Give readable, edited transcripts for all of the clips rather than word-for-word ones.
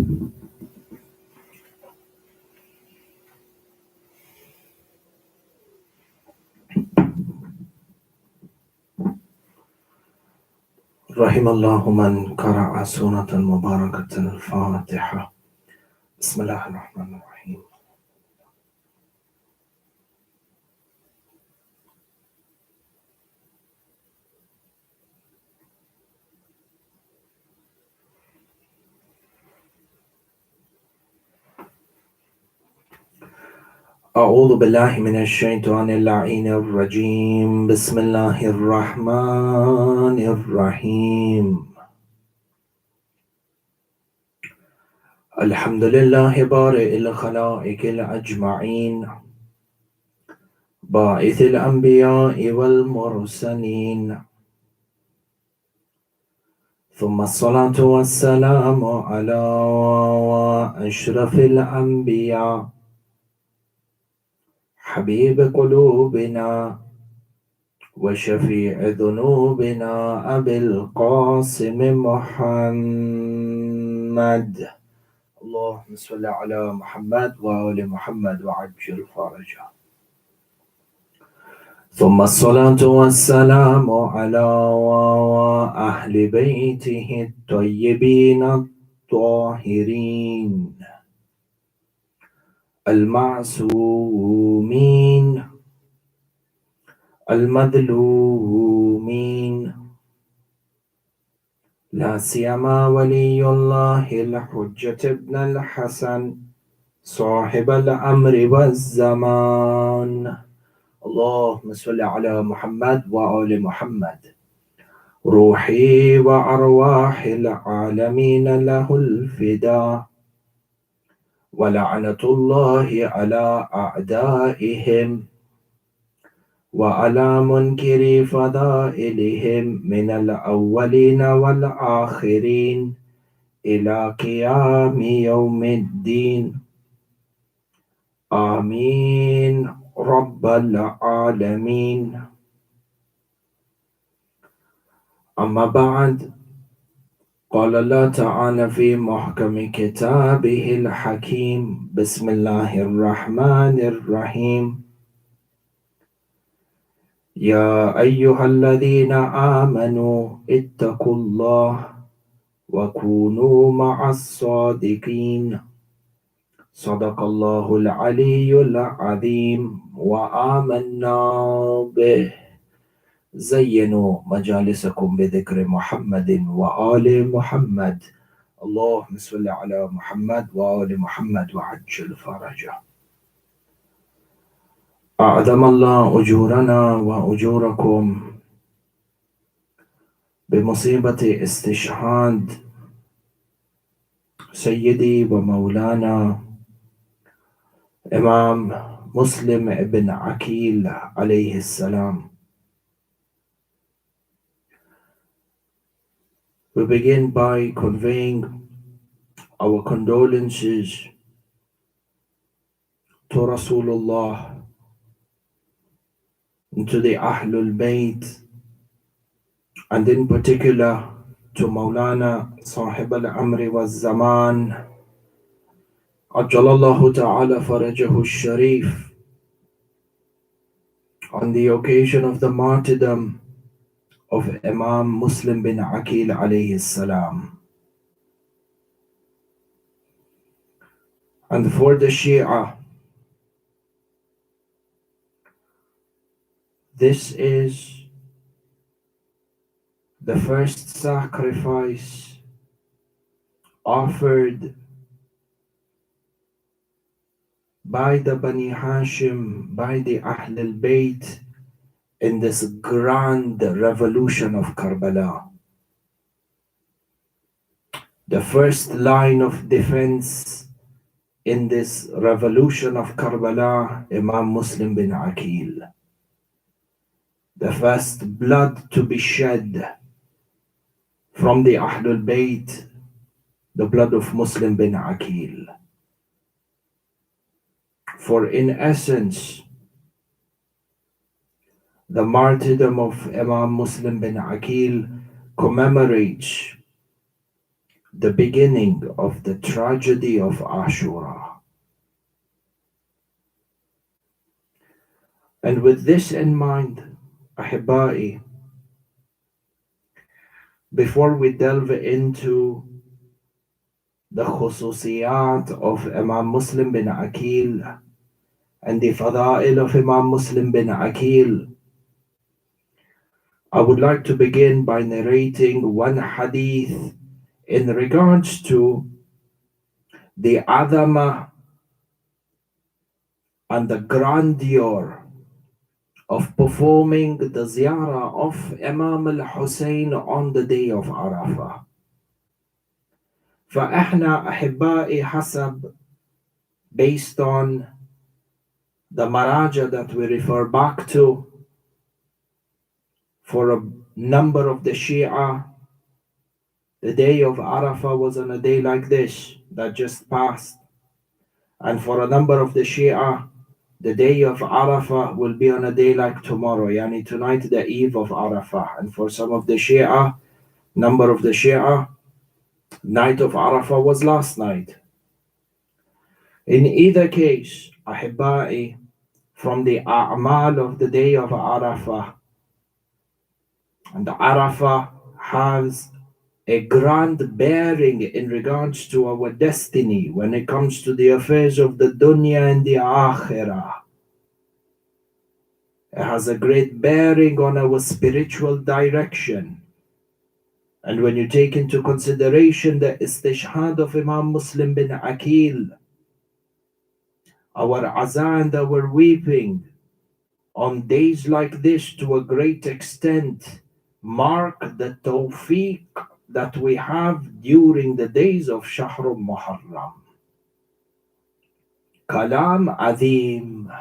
رحم الله من قرأ سورة مباركة الفاتحة. بسم الله الرحمن الرحيم. أعوذ بالله من الشيطان اللعين الرجيم. بسم الله الرحمن الرحيم. الحمد لله بارئ الخلائق الأجمعين، باعث الأنبياء والمرسلين، ثم الصلاة والسلام على أشرف الأنبياء، حبيب قلوبنا وشفيع ذنوبنا أبي القاسم محمد. اللهم صل على محمد وآل محمد وعجل فرجه. ثم الصلاة والسلام على أهل بيته الطيبين الطاهرين المعصومين المظلومين، لا سيما ولي الله الحجة ابن الحسن صاحب الأمر والزمان. اللهم صل على محمد وآل محمد. روحي وأرواح العالمين له الفداء، ولعنة الله على أعدائهم وعلى منكر فضائلهم من الأولين والآخرين إلى قيام يوم الدين. آمين رب العالمين. أما بعد، قال الله تعالى في محكم كتابه الحكيم: بسم الله الرحمن الرحيم. يا أيها الذين آمنوا اتقوا الله وكونوا مع الصادقين. صدق الله العلي العظيم وآمنا به. زينوا مجالسكم بذكر محمد وآل محمد. اللهم صل على محمد وآل محمد وعجل فرجه. أعظم الله أجورنا وأجوركم بمصيبة استشهاد سيدي ومولانا إمام مسلم ابن عقيل عليه السلام. We begin by conveying our condolences to Rasulullah and to the Ahlul Bayt, and in particular to Maulana Sahib al-Amri wa Zaman, Ajjalallahu ta'ala farajahu sharif, on the occasion of the martyrdom of Imam Muslim bin Aqeel alayhi salam. And for the Shia, this is the first sacrifice offered by the Bani Hashim, by the Ahl al-Bayt, in this grand revolution of Karbala. The first line of defense in this revolution of Karbala, Imam Muslim bin Aqeel. The first blood to be shed from the Ahlul Bayt, the blood of Muslim bin Aqeel. For in essence, the martyrdom of Imam Muslim bin Aqeel commemorates the beginning of the tragedy of Ashura. And with this in mind, Ahibai, before we delve into the khususiyat of Imam Muslim bin Aqeel and the fada'il of Imam Muslim bin Aqeel, I would like to begin by narrating one hadith in regards to the adama and the grandeur of performing the ziyarah of Imam al-Hussein on the day of Arafah. فإحنا أحبائي حسب, based on the maraja that we refer back to, for a number of the Shia, the day of Arafah was on a day like this that just passed. And for a number of the Shia, the day of Arafah will be on a day like tomorrow, yani tonight, the eve of Arafah. And for some of the Shia, number of the Shia, night of Arafah was last night. In either case, Ahibai, from the a'mal of the day of Arafah, and Arafah has a grand bearing in regards to our destiny when it comes to the affairs of the dunya and the akhirah. It has a great bearing on our spiritual direction. And when you take into consideration the istishhad of Imam Muslim bin Aqeel, our azah and our weeping on days like this to a great extent mark the tawfiq that we have during the days of Shahr Muharram. Kalam Azim,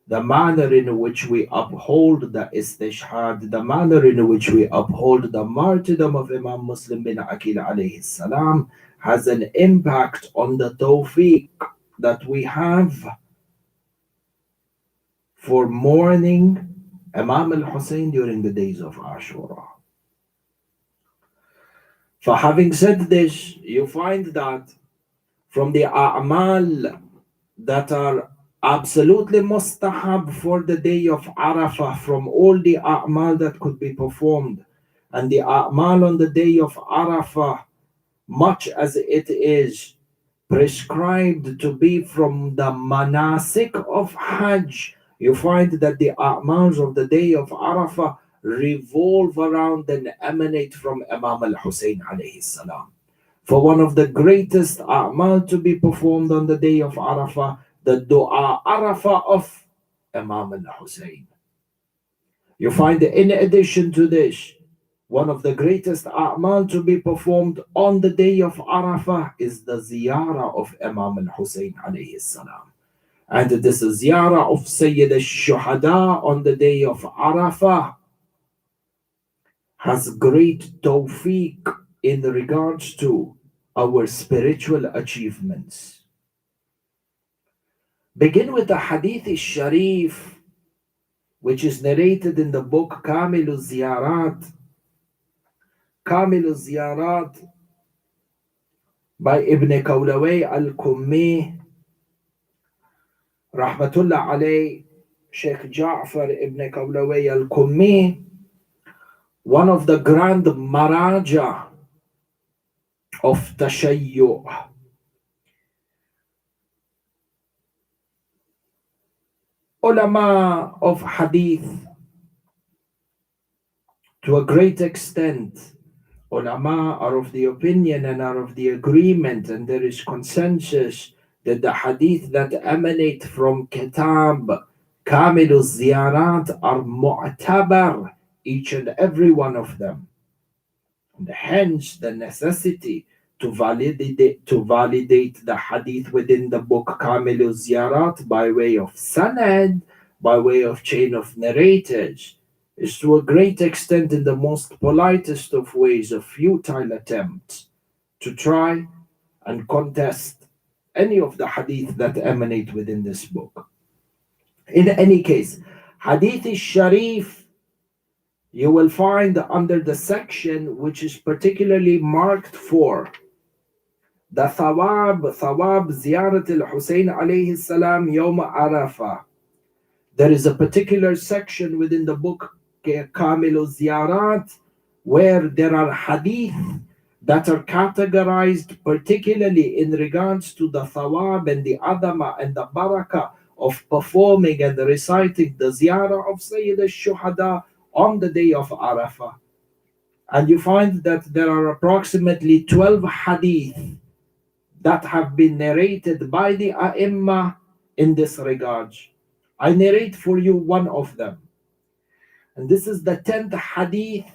the manner in which we uphold the istishhad, the manner in which we uphold the martyrdom of Imam Muslim bin Aqeel alayhi salam, has an impact on the tawfiq that we have for mourning Imam al-Hussein during the days of Ashura. For having said this, you find that from the a'mal that are absolutely mustahab for the day of Arafah, from all the a'mal that could be performed, and the a'mal on the day of Arafah, much as it is prescribed to be from the manasik of Hajj, you find that the a'mals of the day of Arafah revolve around and emanate from Imam al-Hussein alayhi salam. For one of the greatest a'mal to be performed on the day of Arafah, the dua Arafah of Imam al-Hussein. You find in addition to this, one of the greatest a'mal to be performed on the day of Arafah is the ziyarah of Imam al-Hussein alayhi salam. And this ziyarah of Sayyid al-Shuhada on the day of Arafah has great tawfiq in regards to our spiritual achievements. Begin with the Hadith al-Sharif, which is narrated in the book Kamil al-Ziyarat. Kamil al-Ziyarat by Ibn Qawlaway al-Kummi, Rahmatullah alayh, Sheikh Ja'far Ibn Qawlaway al-Kummi, one of the grand maraja of Tashayyu'. Ulama of Hadith, to a great extent, ulama are of the opinion and are of the agreement, and there is consensus that the hadith that emanate from Kitab Kamil al-Ziyarat are mu'tabar, each and every one of them. And hence the necessity to validate the hadith within the book Kamil al-Ziyarat by way of sanad, by way of chain of narrators, is to a great extent, in the most politest of ways, a futile attempt to try and contest any of the hadith that emanate within this book. In any case, Hadith al-Sharif, you will find under the section which is particularly marked for The thawab ziyarat al-Hussein alayhi salam yawm Arafah. There is a particular section within the book Kamilu Ziyarat where there are hadith that are categorized particularly in regards to the thawab and the adama and the barakah of performing and reciting the ziyarah of Sayyid al-Shuhada on the day of Arafah. And you find that there are approximately 12 hadith that have been narrated by the A'imma in this regard. I narrate for you one of them. And this is the 10th hadith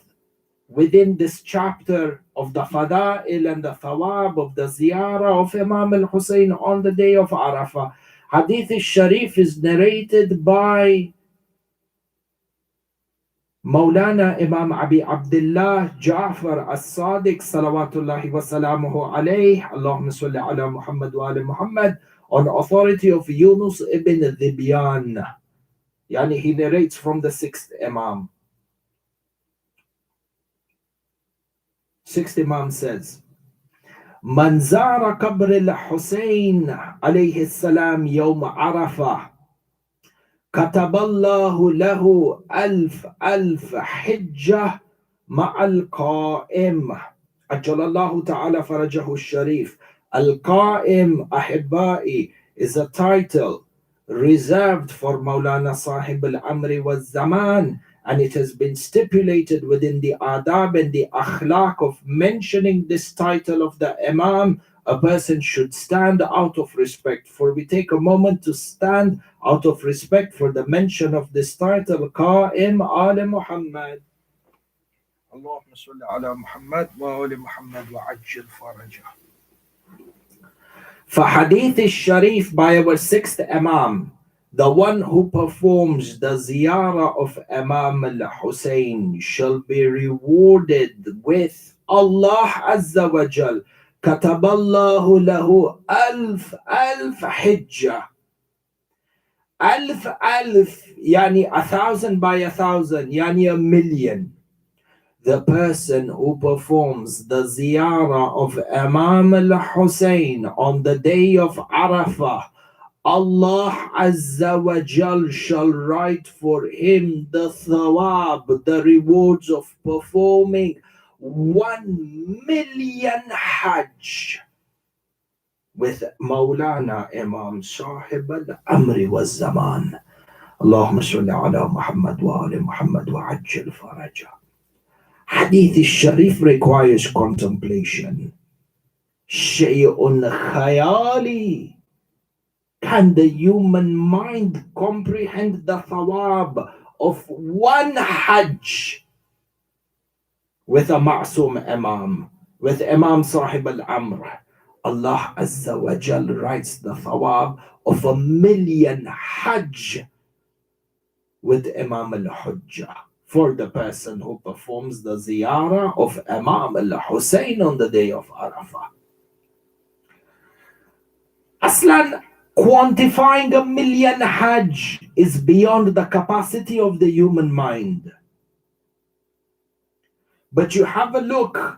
within this chapter of the Fada'il and the Thawab of the Ziyarah of Imam al-Hussein on the day of Arafah. Hadith al-Sharif is narrated by Maulana Imam Abi Abdullah Ja'far as-Sadiq salawatullahi wa salamuhu alayh, Allahumma salli ala Muhammad wa ala Muhammad, on authority of Yunus ibn Dhibyan. Yani he narrates from the 6th Imam. 6th Imam says, Man zara qabr al-Husayn alayhi salam yawm Arafah كتب الله له ألف حجة مع القائم أجل الله تعالى فرجه الشريف. Al-Qa'im, Ahibai, is a title reserved for Maulana Sahib al-Amri wa Zaman, and it has been stipulated within the adab and the akhlaq of mentioning this title of the Imam. A person should stand out of respect. For we take a moment to stand out of respect for the mention of this title, Qa'im ala Muhammad. Allahumma salli ala Muhammad wa ali Muhammad wa ajjil farajah. For Hadith al-Sharif by our 6th Imam, the one who performs the ziyarah of Imam al-Hussein shall be rewarded with Allah Azza wa Jal. كتب الله له ألف حجة. ألف يعني 1,000 by 1,000 يعني 1,000,000. The person who performs the ziyarah of Imam al-Hussein on the day of Arafah, Allah Azza wa Jal shall write for him the thawab, the rewards of performing 1,000,000 Hajj with Maulana Imam Sahib al-Amri wa Zaman. Allahumma salli ala Muhammad wa ali Muhammad wa ajjil farajah. Hadith al-Sharif requires contemplation. Shay'un khayali. Can the human mind comprehend the thawab of one Hajj with a Ma'soom Imam, with Imam Sahib al-Amr? Allah Azza wa Jal writes the thawab of 1,000,000 Hajj with Imam al-Hujjah for the person who performs the ziyarah of Imam al-Hussein on the day of Arafah. Aslan, quantifying 1,000,000 Hajj is beyond the capacity of the human mind. But you have a look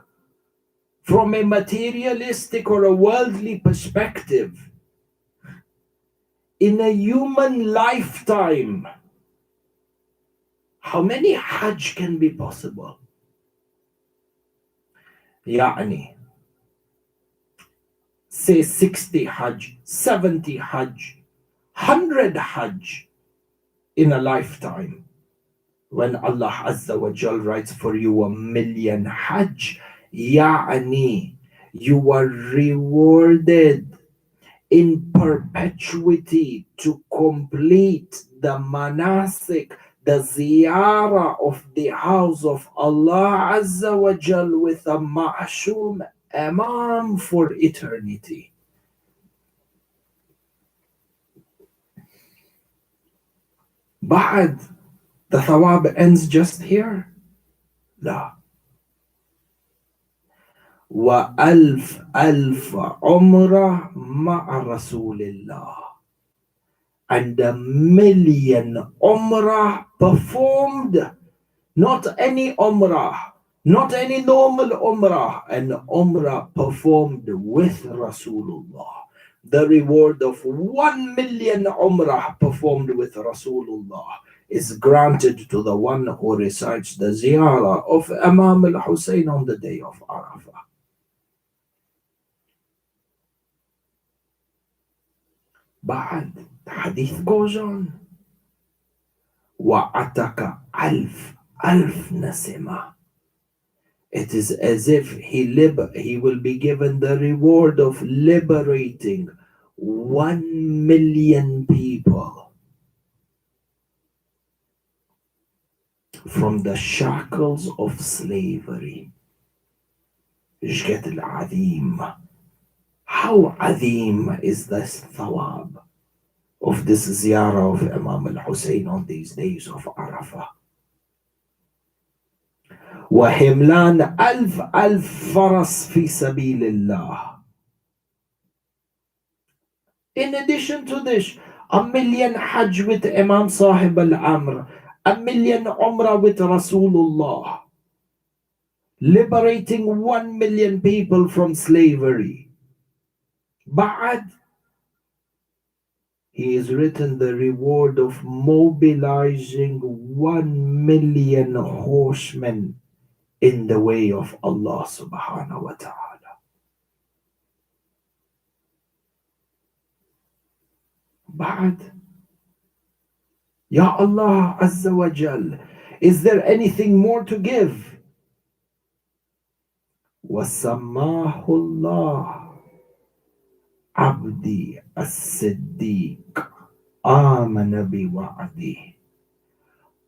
from a materialistic or a worldly perspective. In a human lifetime, how many Hajj can be possible? Yani, say 60 Hajj, 70 Hajj, 100 Hajj in a lifetime. When Allah Azza wa Jal writes for you 1,000,000 Hajj, yani, you are rewarded in perpetuity to complete the manasik, the ziyarah of the house of Allah Azza wa Jal with a ma'ashoom Imam for eternity. But the thawab ends just here? La. وألف عمرة مع رسول الله, and 1,000,000 umrah performed, not any umrah, Not any normal umrah, an umrah performed with Rasulullah. The reward of 1 million umrah performed with Rasulullah is granted to the one who recites the ziyarah of Imam al-Hussein on the day of Arafah. بعد the hadith goes on. وَعَتَكَ ألف نسمة. It is as if he will be given the reward of liberating 1 million people from the shackles of slavery. جد العظيم. How azim is this thawab of this ziyarah of Imam al-Hussein on these days of Arafah. وحملان ألف فرس في سبيل الله. In addition to this, 1 million Hajj with Imam Sahib al-Amr, 1 million Umrah with Rasulullah, liberating 1 million people from slavery. Ba'ad, he is written the reward of mobilizing 1 million horsemen in the way of Allah subhanahu wa ta'ala. Ba'ad, Ya Allah Azza wa Jal, is there anything more to give? وَسَمَّاهُ اللَّهُ عَبْدِي الصِّدِّيقِ آمَنَ بِوَعْدِهِ.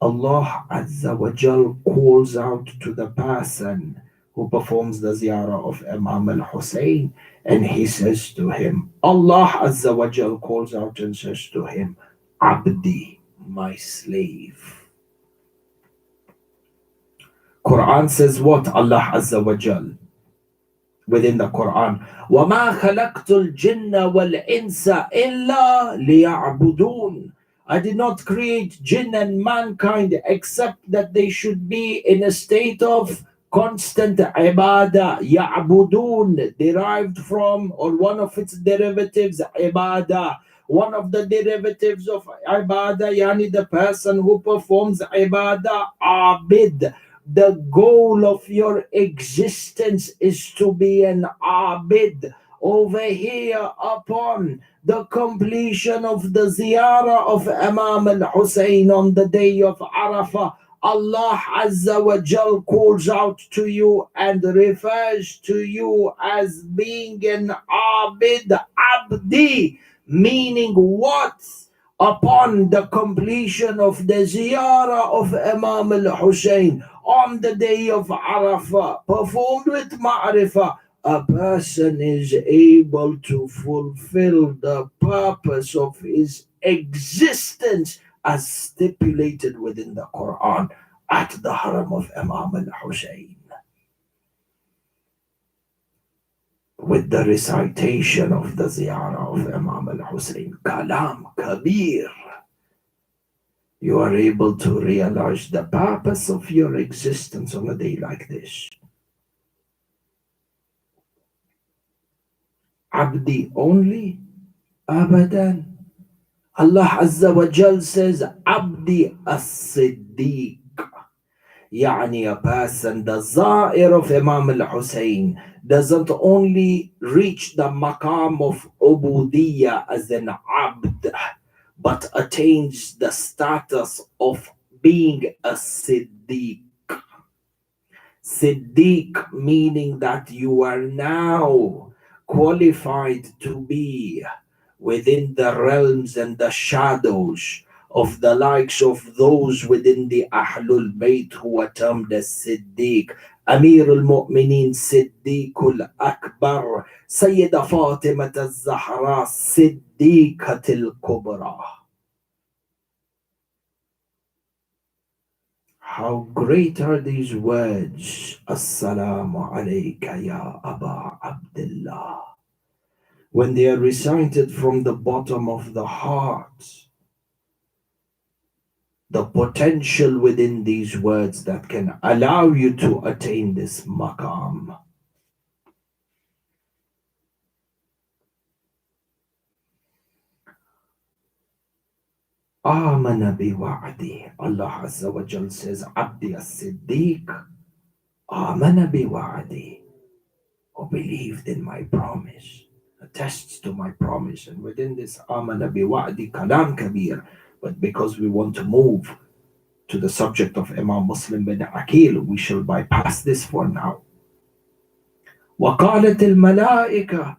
Allah Azza wa Jal calls out to the person who performs the ziyarah of Imam al-Hussein, and he says to him, Allah Azza wa Jal calls out and says to him, Abdi, my slave. Quran says what? Allah Azza wa Jal within the Quran, وَمَا خَلَقْتُ الْجِنَّ وَالْإِنسَ إِلَّا لِيَعْبُدُونَ. I did not create jinn and mankind except that they should be in a state of constant ibadah. Ya'budun, derived from, or one of its derivatives, ibadah. One of the derivatives of ibadah, yani the person who performs ibadah, abid. The goal of your existence is to be an abid. Over here upon the completion of the ziyarah of Imam al-Hussein on the day of Arafah, Allah Azza wa Jal calls out to you and refers to you as being an abid, abdi, meaning what? Upon the completion of the ziyarah of Imam al-Hussein on the day of Arafah, performed with ma'rifah, a person is able to fulfill the purpose of his existence as stipulated within the Quran at the haram of Imam al-Hussein. With the recitation of the ziyarah of Imam al-Hussein, kalam kabir, you are able to realize the purpose of your existence on a day like this. Abdi only? Abadan. Allah Azza wa Jal says, Abdi as-Siddiq. Yani a person, the Za'ir of Imam al-Hussein, doesn't only reach the maqam of Ubudiyya as an Abd, but attains the status of being a Siddiq. Siddiq meaning that you are now qualified to be within the realms and the shadows of the likes of those within the Ahlul Bayt who are termed as Siddiq. Amir al-Mu'mineen Siddiq al-Akbar, Sayyida Fatima al-Zahra Siddiqat al-Kubra. How great are these words, Assalamu alayka ya Aba Abdullah, when they are recited from the bottom of the heart. the potential within these words that can allow you to attain this maqam. Amana biwa'di. Allah Azza wa Jal says, Abdi as-Siddiq, Amana biwa'di, who believed in my promise, attests to my promise. And within this Amana biwa'di, kalam kabir. But because we want to move to the subject of Imam Muslim bin Aqeel, we shall bypass this for now. وَقَالَتِ الْمَلَائِكَةِ.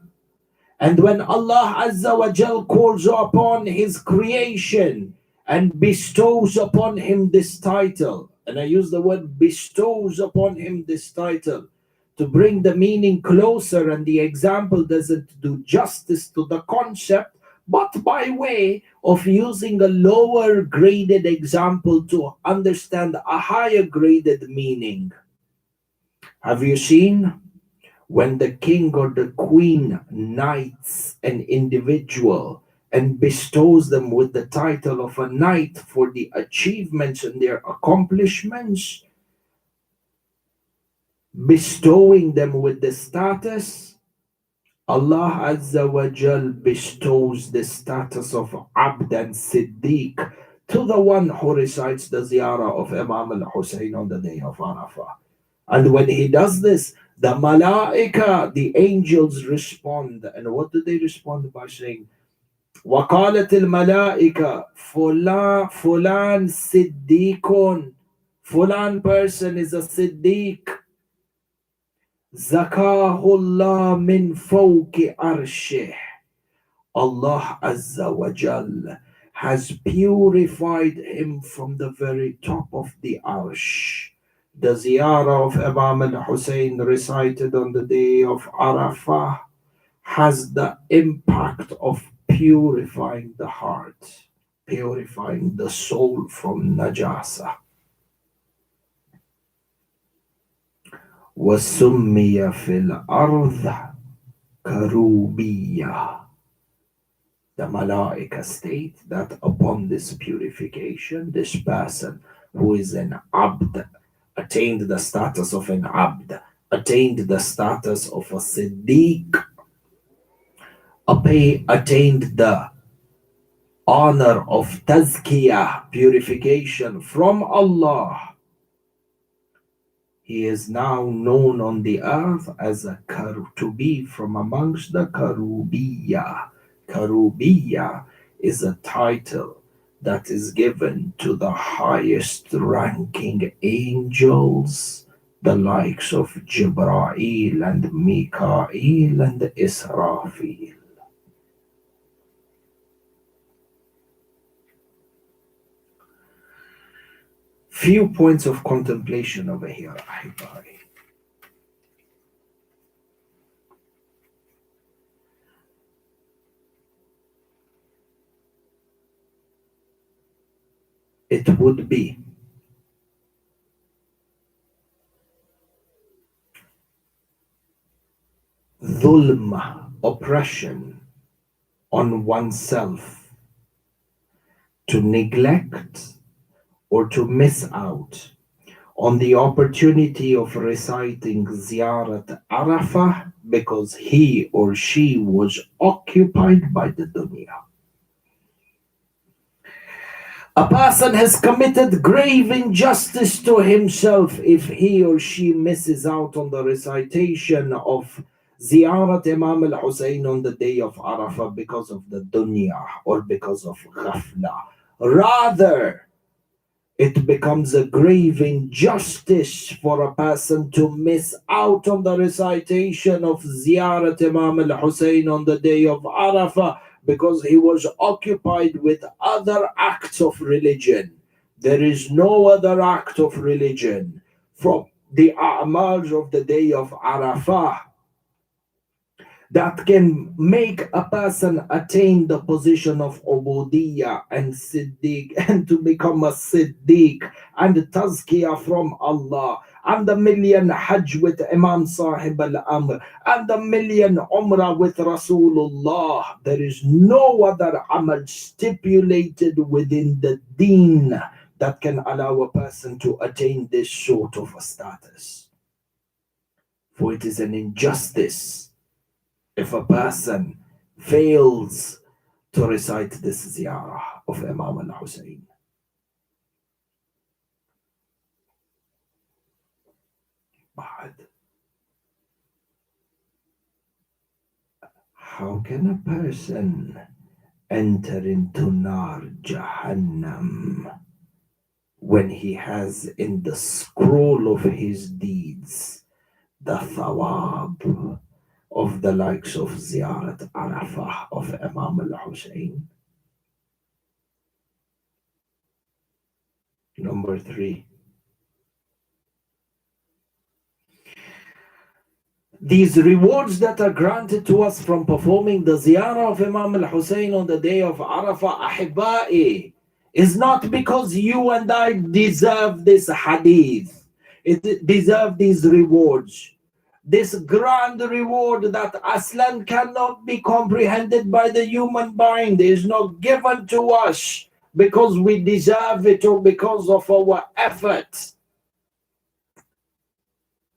And when Allah Azza wa Jal calls upon His creation and bestows upon Him this title, and I use the word bestows upon Him this title to bring the meaning closer, and the example doesn't do justice to the concept, but by way of using a lower graded example to understand a higher graded meaning. Have you seen when the king or the queen knights an individual and bestows them with the title of a knight for the achievements and their accomplishments, bestowing them with the status? Allah Azza wa Jal bestows the status of Abd and Siddiq to the one who recites the ziyarah of Imam al-Hussein on the day of Arafah. And when he does this, the malaika, the angels respond. And what do they respond by saying? وَقَالَتِ الْمَلَائِكَةِ Fulan Siddiqun. Fulan person is a Siddiq. Zakahullah min fawqi arshih. Allah Azza wa Jal has purified him from the very top of the arsh. The ziyarah of Imam al-Hussein recited on the day of Arafah has the impact of purifying the heart, purifying the soul from najasa. وَسُمِّيَ فِي الْأَرْضِ كَرُوبِيَّةً. The Malaika state that upon this purification, this person who is an Abd, attained the status of an Abd, attained the status of a Siddiq, attained the honor of Tazkiyah, purification from Allah. He is now known on the earth as to be from amongst the Karubiyya. Karubiyya is a title that is given to the highest ranking angels, the likes of Jibreel and Mikael and Israfil. Few points of contemplation over here, Ahibari. It would be dhulm, oppression on oneself to neglect or to miss out on the opportunity of reciting Ziyarat Arafah because he or she was occupied by the dunya. A person has committed grave injustice to himself if he or she misses out on the recitation of Ziyarat Imam al-Hussein on the day of Arafah because of the dunya or because of ghafla. Rather, it becomes a grave injustice for a person to miss out on the recitation of Ziyarat Imam al-Hussein on the day of Arafah because he was occupied with other acts of religion. There is no other act of religion from the a'mals of the day of Arafah that can make a person attain the position of Ubudiyya and Siddiq and to become a Siddiq and Tazkiyah from Allah and the million Hajj with Imam Sahib al-Amr and the million Umrah with Rasulullah. There is no other amal stipulated within the deen that can allow a person to attain this sort of a status. For it is an injustice if a person fails to recite this ziyarah of Imam al-Hussein. How can a person enter into Nar Jahannam when he has in the scroll of his deeds the thawab of the likes of Ziyarat Arafah of Imam al-Hussein? Number 3. These rewards that are granted to us from performing the ziyarah of Imam al-Hussein on the day of Arafah, Ahibba'i, is not because you and I deserve this hadith. It deserve these rewards. This grand reward that aslan cannot be comprehended by the human mind is not given to us because we deserve it or because of our efforts.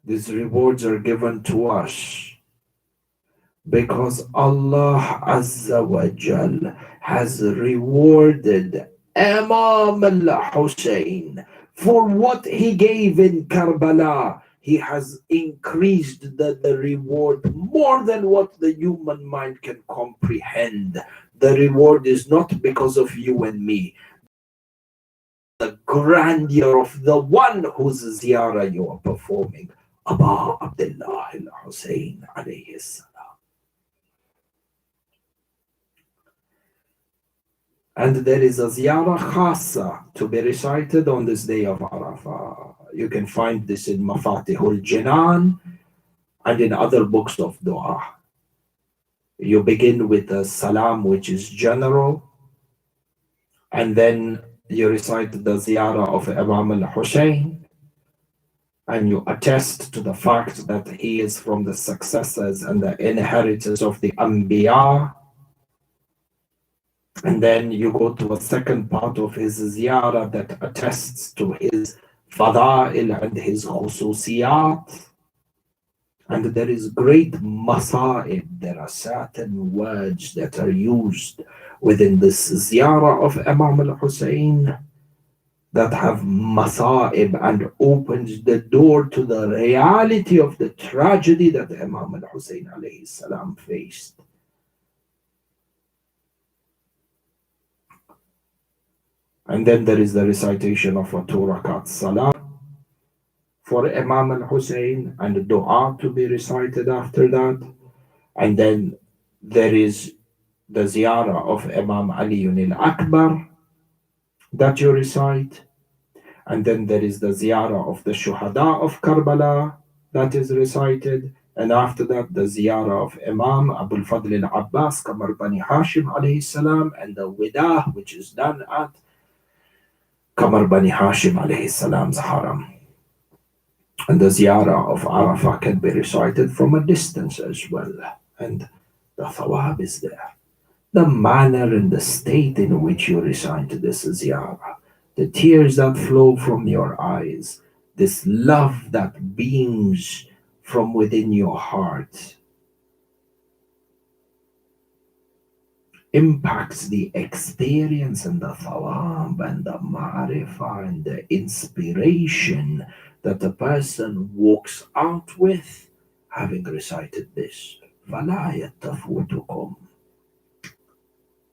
These rewards are given to us because Allah Azza wa Jal has rewarded Imam al-Hussein for what he gave in Karbala. He has increased the reward more than what the human mind can comprehend. The reward is not because of you and me. The grandeur of the one whose ziyarah you are performing, Aba Abdullah al-Hussein alayhi salam. And there is a ziyarah khasa to be recited on this day of Arafah. You can find this in Mafatihul Jinan and in other books of dua. You begin with a salam, which is general, and then you recite the ziyarah of Imam al-Hussein, and you attest to the fact that he is from the successors and the inheritors of the Anbiya. And then you go to a second part of his ziyarah that attests to his fada'il and his khususiyat. And there is great masa'ib. There are certain words that are used within this ziyarah of Imam al-Hussein that have masa'ib and opens the door to the reality of the tragedy that Imam al-Hussein alayhi salam faced. And then there is the recitation of a 2 rakat salah for Imam al-Hussein and dua to be recited after that. And then there is the ziyarah of Imam Ali al-Akbar that you recite. And then there is the ziyarah of the shuhada of Karbala that is recited. And after that, the ziyarah of Imam Abul Fadl al-Abbas, Qamar Bani Hashim alayhi salam, and the wida, which is done at Qamar Bani Hashim alayhi salam's haram. And the ziyarah of Arafah can be recited from a distance as well. And the thawab is there. The manner and the state in which you recite this ziyarah, the tears that flow from your eyes, this love that beams from within your heart, impacts the experience and the thawab and the ma'rifah and the inspiration that a person walks out with having recited this. فَلَا يَتَفُوتُكُمْ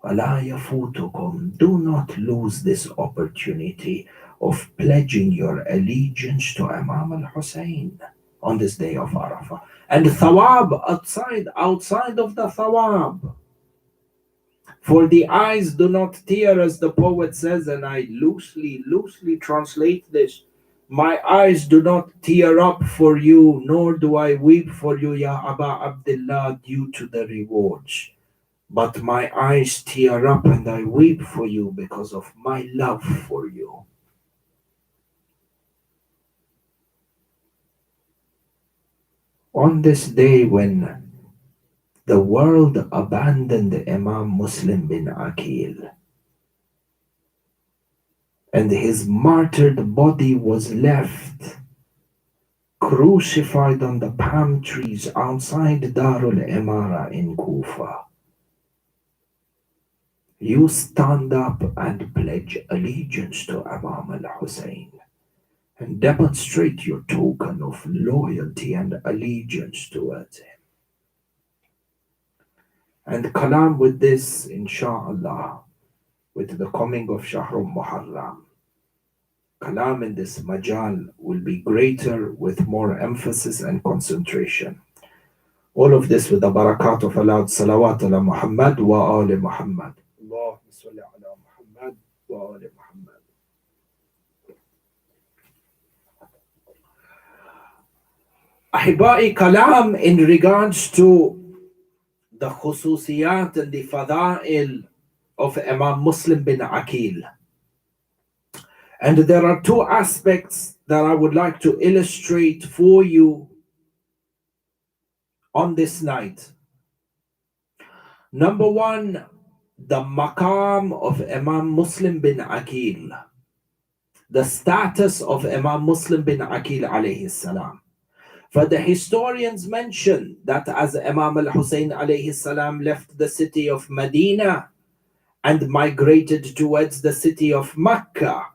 وَلَا يَفُوتُكُمْ. Do not lose this opportunity of pledging your allegiance to Imam al-Hussein on this day of Arafah. And thawab outside of the thawab. For the eyes do not tear, as the poet says, and I loosely translate this. My eyes do not tear up for you, nor do I weep for you, Ya Aba Abdullah, due to the rewards. But my eyes tear up and I weep for you because of my love for you. On this day when the world abandoned Imam Muslim bin Aqeel, and his martyred body was left crucified on the palm trees outside Darul Imara in Kufa. You stand up and pledge allegiance to Imam al-Hussein and demonstrate your token of loyalty and allegiance towards him. And kalam with this, inshallah, with the coming of Shahrul Muharram, kalam in this majal will be greater with more emphasis and concentration. All of this with the barakat of Allah, salawat ala Muhammad wa ali Muhammad. Allahumma salli ala Muhammad wa ali Muhammad. Ahibai, kalam in regards to the khususiyat and the fada'il of Imam Muslim bin Aqeel. And there are two aspects that I would like to illustrate for you on this night. Number one, the maqam of Imam Muslim bin Aqeel, the status of Imam Muslim bin Aqeel alayhi salam. For the historians mention that as Imam al-Hussein alayhi salam left the city of Medina and migrated towards the city of Mecca,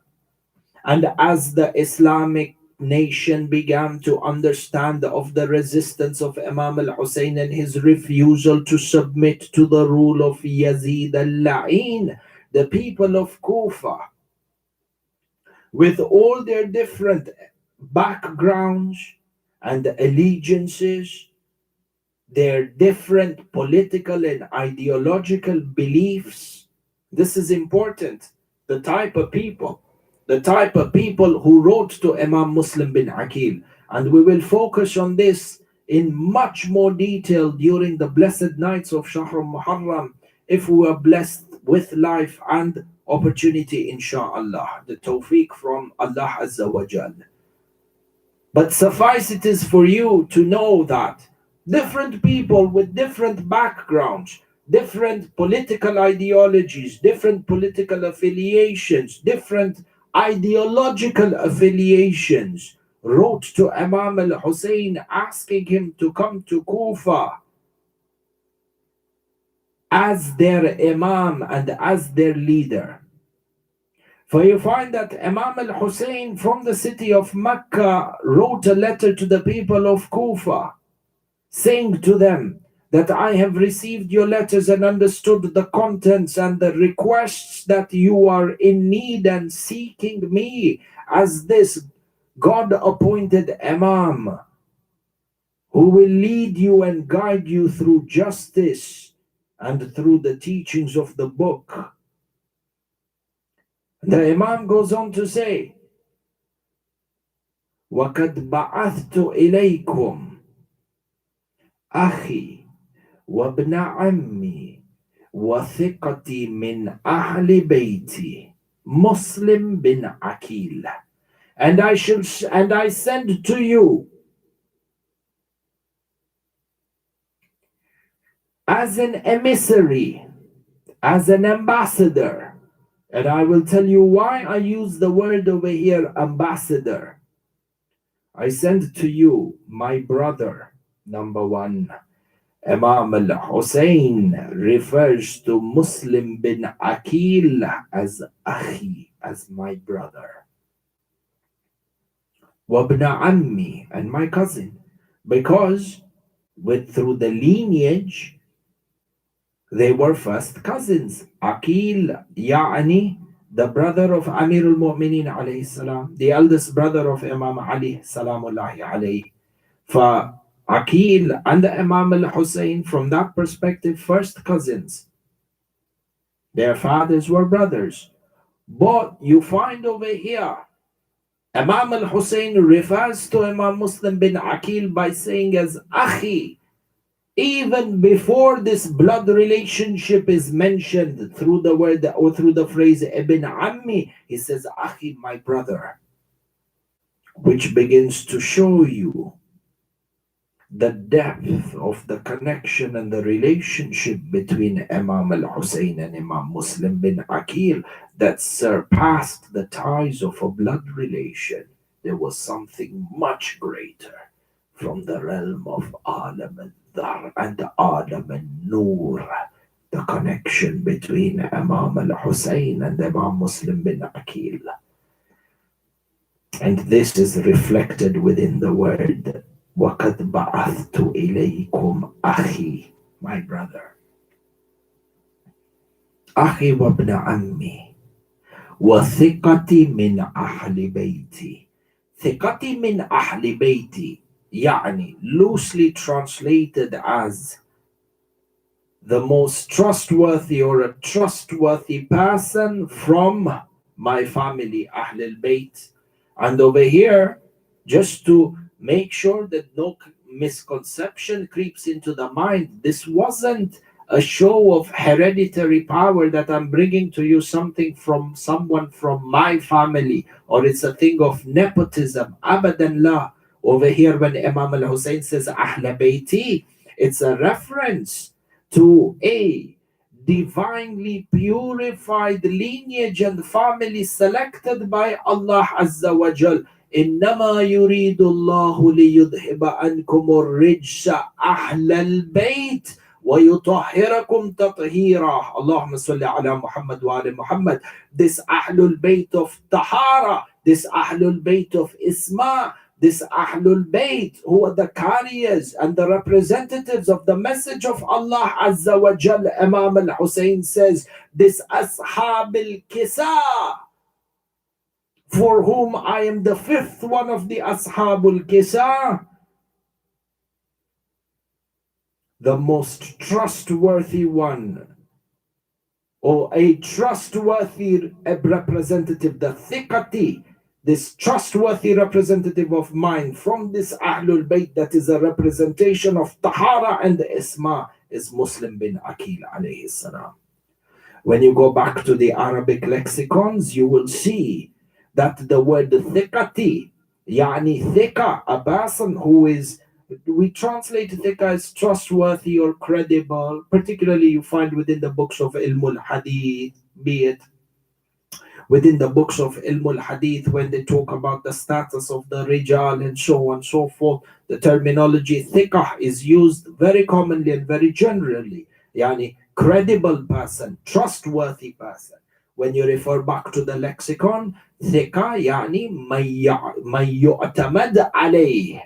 and as the Islamic nation began to understand of the resistance of Imam al-Hussein and his refusal to submit to the rule of Yazid al-La'in, the people of Kufa, with all their different backgrounds and allegiances, their different political and ideological beliefs. This is important. The type of people who wrote to Imam Muslim bin Aqeel. And we will focus on this in much more detail during the blessed nights of Shahr Muharram, if we are blessed with life and opportunity, inshaAllah. The tawfiq from Allah Azza wa Jal. But suffice it is for you to know that different people with different backgrounds, different political ideologies, different political affiliations, different ideological affiliations, wrote to Imam al-Hussein asking him to come to Kufa as their Imam and as their leader. For you find that Imam al-Hussein from the city of Mecca wrote a letter to the people of Kufa, saying to them that I have received your letters and understood the contents and the requests that you are in need and seeking me as this God-appointed Imam who will lead you and guide you through justice and through the teachings of the book. The Imam goes on to say, وَقَدْ بَعَثْتُ إِلَيْكُمْ أَخِي وَابْنَ عَمِّي وَثِقَتِي مِنْ أَهْلِ بَيْتِي Muslim bin Aqeel. And I send to you as an emissary, as an ambassador. And I will tell you why I use the word over here, ambassador. I send to you my brother, number one. Imam al-Hussein refers to Muslim bin Aqeel as Akhi, as my brother. Wabna Ammi, and my cousin. Because through the lineage, they were first cousins. Aqeel, Ya'ani, the brother of Amir al-Mu'minin alayhi salam, the eldest brother of Imam Ali salamullahi alayhi. For Aqeel and Imam al-Hussein, from that perspective, first cousins. Their fathers were brothers. But you find over here, Imam al-Hussein refers to Imam Muslim bin Aqeel by saying as Akhi. Even before this blood relationship is mentioned through the word or through the phrase Ibn Ammi, he says, Akhi, my brother, which begins to show you the depth of the connection and the relationship between Imam al-Hussein and Imam Muslim bin Aqeel that surpassed the ties of a blood relation. There was something much greater from the realm of Alam al-Dhar and Alam al-Nur. The connection between Imam al-Hussein and Imam Muslim bin Aqeel. And this is reflected within the word وَقَدْ بَعَثْتُ إِلَيْكُمْ أَخِي, my brother. أخي وابن عمي وثقتي من أهل بيتي. ثقتي من أهل بيتي يعني loosely translated as the most trustworthy or a trustworthy person from my family, Ahl al-Bayt. And over here, just to make sure that no misconception creeps into the mind, this wasn't a show of hereditary power that I'm bringing to you something from someone from my family, or it's a thing of nepotism. Abadan la. Over here, when Imam al-Hussein says Ahl Bayti, it's a reference to a divinely purified lineage and family selected by Allah Azza wa Jal. إنما يريد الله ليذهب عنكم الرجس أهل البيت ويطهركم تطهيرا. اللهم صل على محمد وعلى محمد. This Ahlul Bayt of Tahara, this Ahlul Bayt of Isma, this Ahlul Bayt, who are the carriers and the representatives of the message of Allah Azza wa Jal. Imam al-Hussein says, this Ashab al-Kisa, for whom I am the fifth one of the Ashab al-Kisa, the most trustworthy one, or a trustworthy representative, the thiqati, this trustworthy representative of mine from this Ahlul Bayt that is a representation of Tahara and Isma, is Muslim bin Aqeel alayhi salam. When you go back to the Arabic lexicons, you will see that the word thiqati, yani thiqa, a person who is, we translate thiqa as trustworthy or credible, particularly you find within the books of Ilmul Hadith, be it within the books of Ilmul Hadith, when they talk about the status of the Rijal and so on and so forth, the terminology thiqah is used very commonly and very generally. Yani, credible person, trustworthy person. When you refer back to the lexicon, thiqah, yani, man yu'tamad alayh,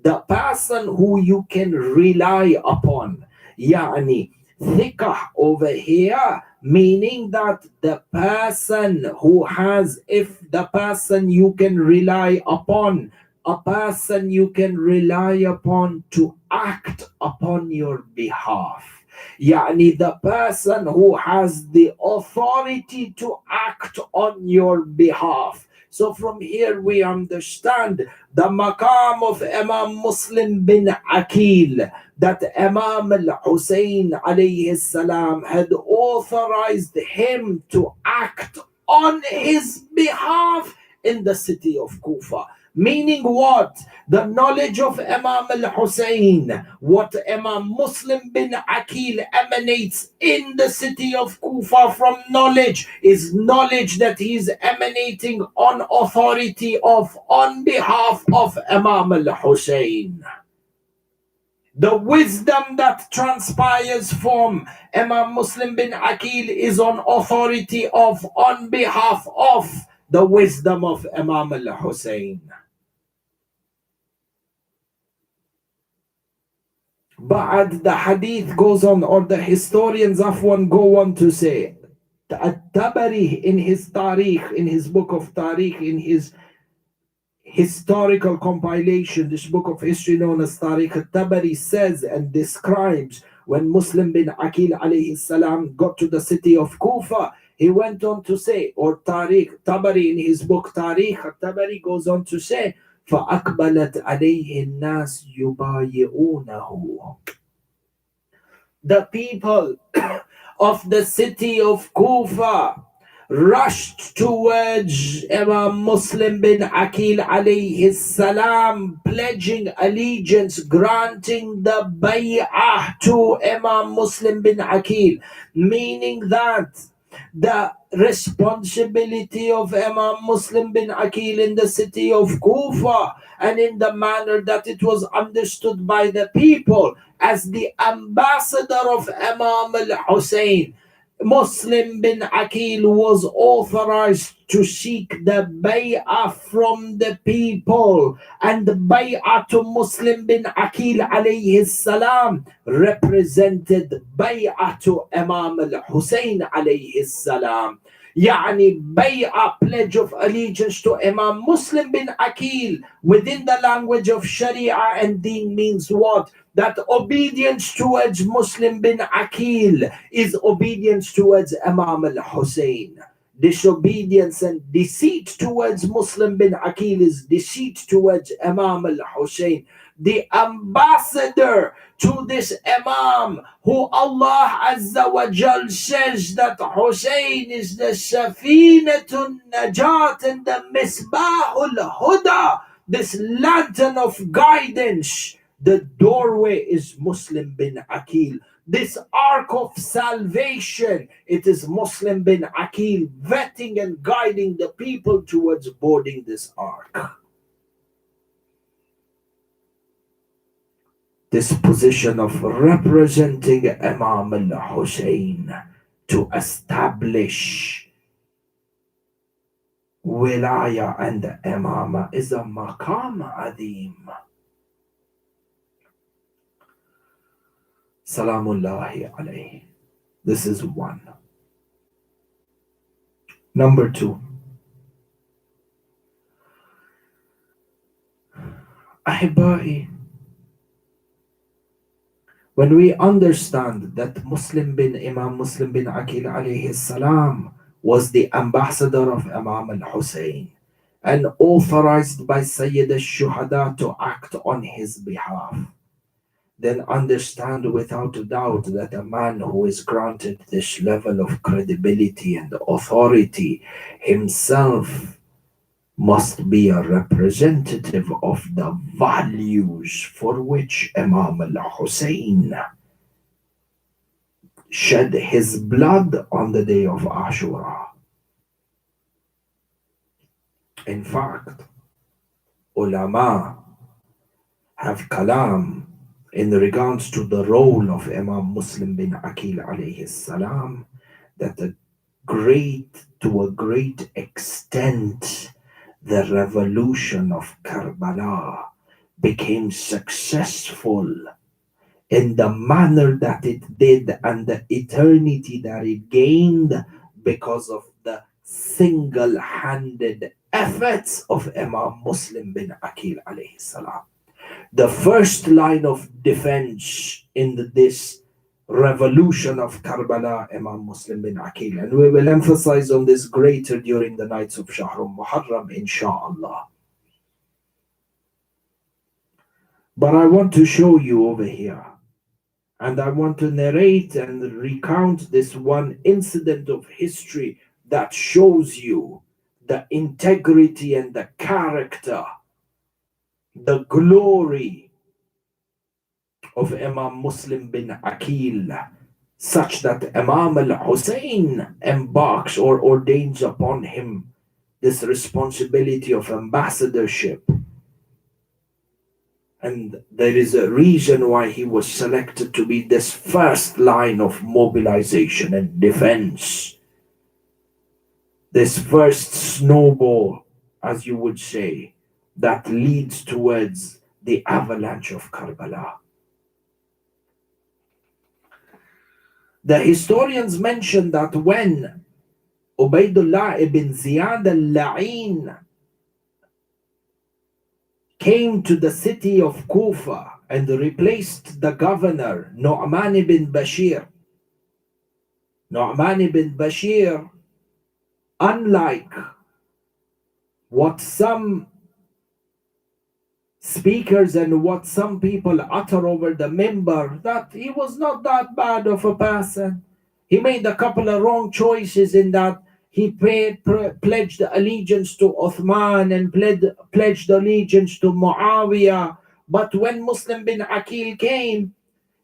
the person who you can rely upon. Yani, thiqah over here, meaning that the person who has, if the person you can rely upon, a person you can rely upon to act upon your behalf. Yani the person who has the authority to act on your behalf. So from here we understand the maqam of Imam Muslim bin Aqeel, that Imam al-Hussein alayhi salam had authorized him to act on his behalf in the city of Kufa. Meaning what? The knowledge of Imam al-Hussein, what Imam Muslim bin Aqeel emanates in the city of Kufa from knowledge, is knowledge that he is emanating on authority of, on behalf of Imam al-Hussein. The wisdom that transpires from Imam Muslim bin Aqeel is on authority of, on behalf of the wisdom of Imam al-Hussein. But the hadith goes on, or the historians of one go on to say, At-Tabari in his Tariq, in his book of Tariq, in his historical compilation, this book of history known as Tariq al-Tabari, says and describes when Muslim bin Aqeel alayhi salam got to the city of Kufa, he went on to say, or Tabari in his book Tariq al-Tabari goes on to say, فَأَقْبَلَتْ عَلَيْهِ النَّاسُ يُبَايِعُونَهُ. The people of the city of Kufa rushed towards Imam Muslim bin Aqeel alayhi salam, pledging allegiance, granting the bay'ah to Imam Muslim bin Aqeel, meaning that the responsibility of Imam Muslim bin Aqeel in the city of Kufa, and in the manner that it was understood by the people as the ambassador of Imam al-Hussein, Muslim bin Aqeel was authorized to seek the bay'ah from the people, and the bay'ah to Muslim bin Aqeel alayhi salam represented bay'ah to Imam al-Hussein alayhi salam. Yani bay'ah, pledge of allegiance to Imam Muslim bin Aqeel within the language of Sharia and Deen means what? That obedience towards Muslim bin Aqeel is obedience towards Imam al-Hussein. Disobedience and deceit towards Muslim bin Aqeel is deceit towards Imam al-Hussein. The ambassador to this Imam, who Allah Azza wa Jal says that Hussein is the Safinatun Najat and the Misbahul Huda, this lantern of guidance. The doorway is Muslim bin Aqeel. This ark of salvation, it is Muslim bin Aqeel vetting and guiding the people towards boarding this ark. This position of representing Imam al-Hussein to establish wilaya and imama is a maqam adim. Salamullahi alayhi. This is one. Number two, Ahibai, when we understand that Imam Muslim bin Aqeel alayhi salam was the ambassador of Imam al-Hussein and authorized by Sayyid al-Shuhada to act on his behalf, then understand without a doubt that a man who is granted this level of credibility and authority himself must be a representative of the values for which Imam al-Hussein shed his blood on the day of Ashura. In fact, ulama have kalam in regards to the role of Imam Muslim bin Aqeel alayhi salam, that to a great extent, the revolution of Karbala became successful in the manner that it did and the eternity that it gained because of the single-handed efforts of Imam Muslim bin Aqeel alayhi salam. The first line of defense in this revolution of Karbala, Imam Muslim bin Aqeel, and we will emphasize on this greater during the nights of Shahr Muharram, inshallah. But I want to show you over here, and I want to narrate and recount this one incident of history that shows you the integrity and the character, the glory of Imam Muslim bin Aqeel, such that Imam al-Hussein embarks or ordains upon him this responsibility of ambassadorship. And there is a reason why he was selected to be this first line of mobilization and defense. This first snowball, as you would say, that leads towards the avalanche of Karbala. The historians mention that when Ubaydullah ibn Ziyad al-La'in came to the city of Kufa and replaced the governor Nu'man ibn Bashir, unlike what some speakers and what some people utter over the minbar, that he was not that bad of a person. He made a couple of wrong choices in that He pledged allegiance to Uthman and pledged allegiance to Muawiyah. But when Muslim bin Aqeel came,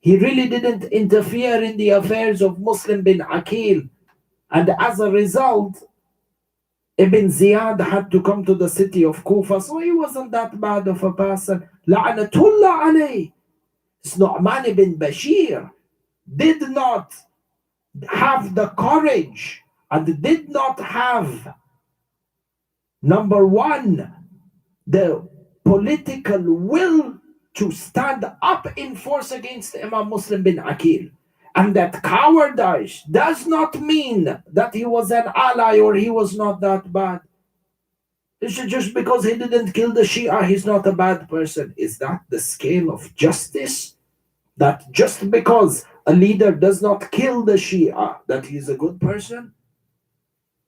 he really didn't interfere in the affairs of Muslim bin Aqeel. And as a result, Ibn Ziyad had to come to the city of Kufa, so he wasn't that bad of a person. La'anatullah alayh. Nu'man ibn Bashir did not have the courage and did not have, number one, the political will to stand up in force against Imam Muslim bin Aqeel. And that cowardice does not mean that he was an ally or he was not that bad. It's just because he didn't kill the Shia, he's not a bad person. Is that the scale of justice? That just because a leader does not kill the Shia, that he's a good person?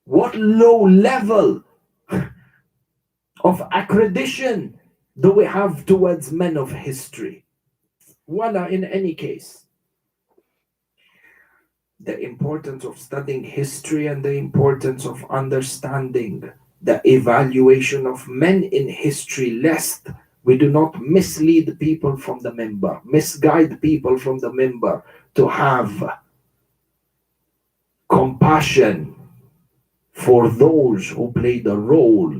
What low level of accreditation do we have towards men of history? Wala, in any case, the importance of studying history and the importance of understanding the evaluation of men in history, lest we do not mislead people from the minbar, misguide people from the minbar to have compassion for those who played a role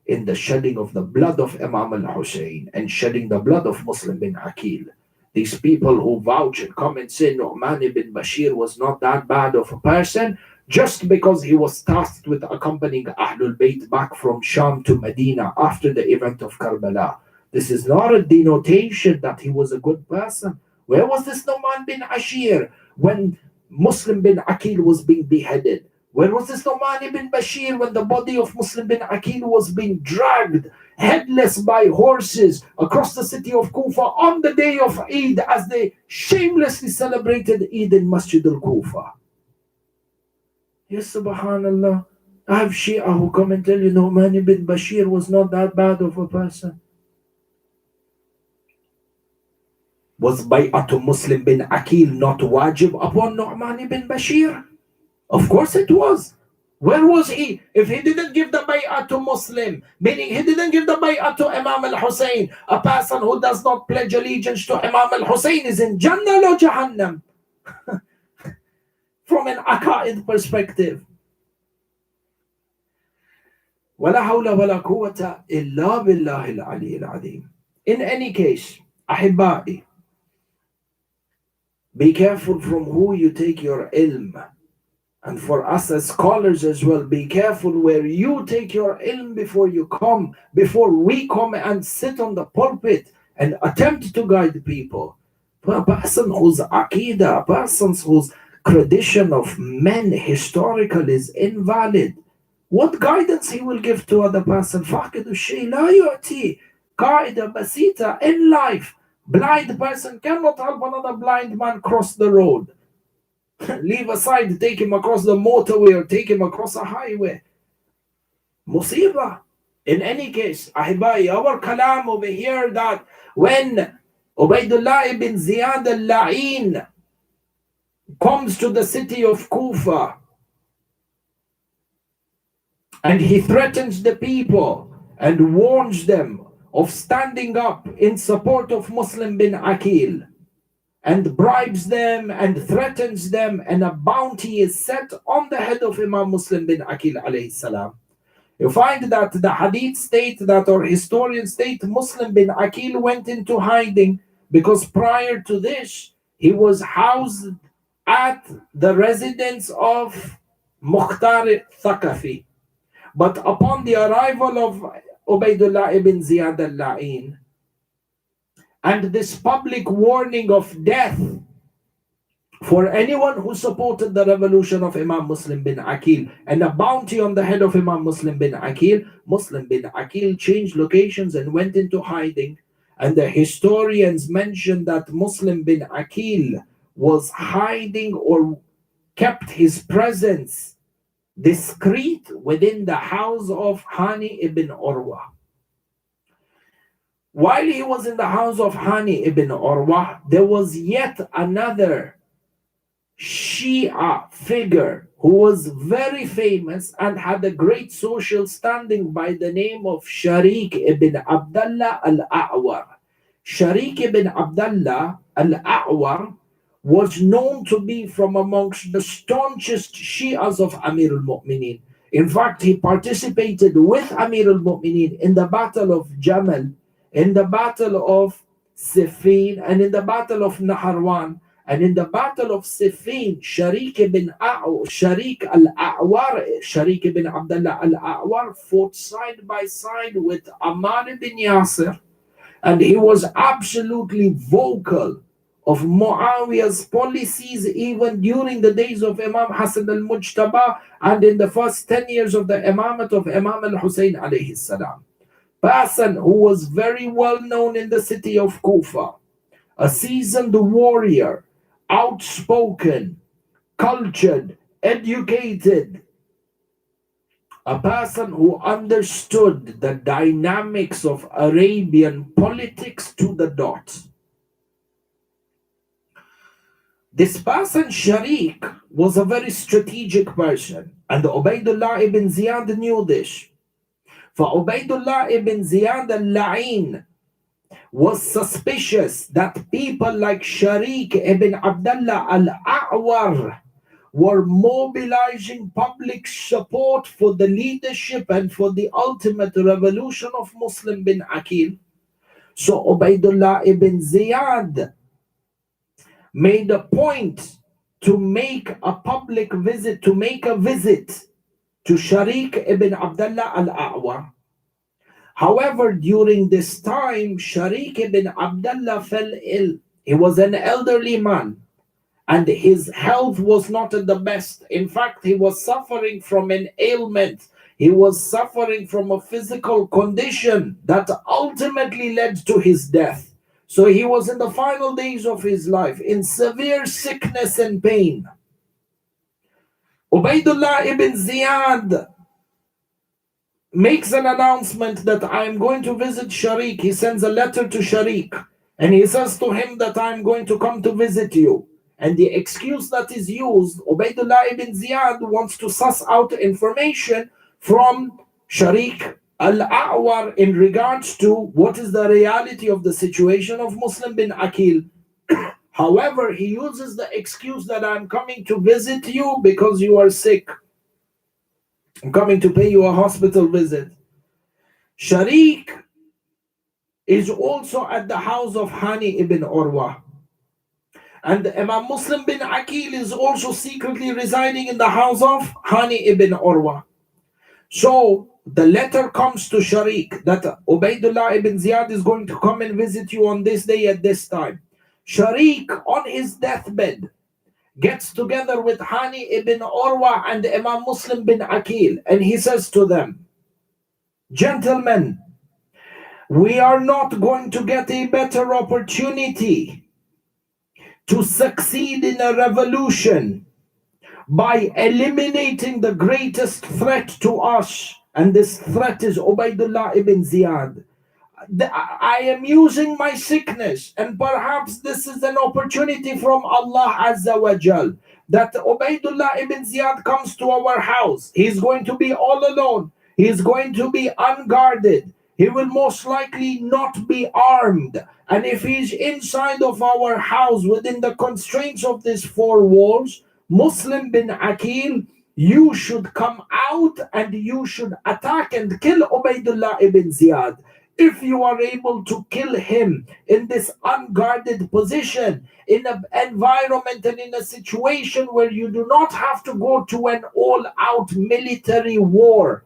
in the shedding of the blood of Imam al-Hussein and shedding the blood of Muslim bin Aqeel. These people who vouch and come and say Nu'man ibn Bashir was not that bad of a person just because he was tasked with accompanying Ahlul Bayt back from Sham to Medina after the event of Karbala. This is not a denotation that he was a good person. Where was this Nu'man bin Bashir when Muslim bin Aqeel was being beheaded? Where was this Nu'man ibn Bashir when the body of Muslim bin Aqeel was being dragged headless by horses across the city of Kufa on the day of Eid as they shamelessly celebrated Eid in Masjid al-Kufa? Yes, subhanallah. I have Shia who come and tell you Nu'man ibn Bashir was not that bad of a person. Was Bay'atu Muslim bin Aqeel not wajib upon Nu'man ibn Bashir? Of course it was. Where was he? If he didn't give the bay'ah to Muslim, meaning he didn't give the bay'ah to Imam al-Hussein, a person who does not pledge allegiance to Imam al-Hussein is in Jannah or Jahannam. From an aqaid perspective. وَلَا حَوْلَ وَلَا قُوَّةَ إِلَّا بِاللَّهِ الْعَلِيِّ الْعَظِيمِ. In any case, أحبائي, be careful from who you take your ilm. And for us as scholars as well, be careful where you take your ilm before we come and sit on the pulpit and attempt to guide people. For a person whose aqidah, a person whose tradition of men historical is invalid, what guidance he will give to other person? فَاقِدُ الشَّيْء لَا يُعْتِي. Qaida basita in life. Blind person cannot help another blind man cross the road. Leave aside, take him across the motorway or take him across a highway. Musibah. In any case, Ahibai, our kalam over here that when Ubaidullah ibn Ziyad al-La'in comes to the city of Kufa and he threatens the people and warns them of standing up in support of Muslim bin Aqeel, and bribes them and threatens them, and a bounty is set on the head of Imam Muslim bin Aqeel alayhi salam. You find that the hadith state that, or historians state, Muslim bin Aqeel went into hiding because prior to this he was housed at the residence of Mukhtar Thaqafi. But upon the arrival of Ubaidullah ibn Ziyad al-La'in and this public warning of death for anyone who supported the revolution of Imam Muslim bin Aqeel and a bounty on the head of Imam Muslim bin Aqeel, Muslim bin Aqeel changed locations and went into hiding. And the historians mention that Muslim bin Aqeel was hiding or kept his presence discreet within the house of Hani ibn Urwa. While he was in the house of Hani ibn Urwa, there was yet another Shia figure who was very famous and had a great social standing by the name of Sharik ibn Abdullah al-A'war. Sharik ibn Abdullah al-A'war was known to be from amongst the staunchest Shias of Amir al-Mu'mineen. In fact, he participated with Amir al-Mu'mineen in the Battle of Jamal, in the Battle of Siffin, and in the Battle of Naharwan. And in the Battle of Siffin, Sharik al-A'war, Sharik ibn Abdullah al-A'war fought side by side with Ammar ibn Yasir, and he was absolutely vocal of Muawiyah's policies even during the days of Imam Hassan al-Mujtaba and in the first 10 years of the imamate of Imam al-Hussein alayhi salam. Person who was very well known in the city of Kufa, a seasoned warrior, outspoken, cultured, educated, a person who understood the dynamics of Arabian politics to the dot. This person, Sharik, was a very strategic person, and Ubaidullah ibn Ziyad knew this. For Ubaidullah ibn Ziyad al-La'in was suspicious that people like Sharik ibn Abdullah al-A'war were mobilizing public support for the leadership and for the ultimate revolution of Muslim bin Aqeel. So Ubaidullah ibn Ziyad made a point to make a public visit, to make a visit to Sharik ibn Abdullah al-A'war. However, during this time, Sharik ibn Abdullah fell ill. He was an elderly man, and his health was not at the best. In fact, he was suffering from an ailment. He was suffering from a physical condition that ultimately led to his death. So he was in the final days of his life, in severe sickness and pain. Ubaidullah ibn Ziyad makes an announcement that I am going to visit Sharik. He sends a letter to Sharik, and he says to him that I am going to come to visit you. And the excuse that is used, Ubaidullah ibn Ziyad wants to suss out information from Sharik al-A'war in regards to what is the reality of the situation of Muslim bin Aqeel. However, he uses the excuse that I'm coming to visit you because you are sick. I'm coming to pay you a hospital visit. Sharik is also at the house of Hani ibn Urwa. And Imam Muslim bin Aqeel is also secretly residing in the house of Hani ibn Urwa. So the letter comes to Sharik that Ubaidullah ibn Ziyad is going to come and visit you on this day at this time. Sharik, on his deathbed, gets together with Hani ibn Urwa and Imam Muslim bin Aqeel, and he says to them, gentlemen, we are not going to get a better opportunity to succeed in a revolution by eliminating the greatest threat to us, and this threat is Ubaidullah ibn Ziyad. I am using my sickness, and perhaps this is an opportunity from Allah Azza wa Jal, that Ubaidullah ibn Ziyad comes to our house. He's going to be all alone. He's going to be unguarded. He will most likely not be armed. And if he's inside of our house within the constraints of these four walls, Muslim bin Aqeel, you should come out and you should attack and kill Ubaidullah ibn Ziyad. If you are able to kill him in this unguarded position, in an environment and in a situation where you do not have to go to an all-out military war,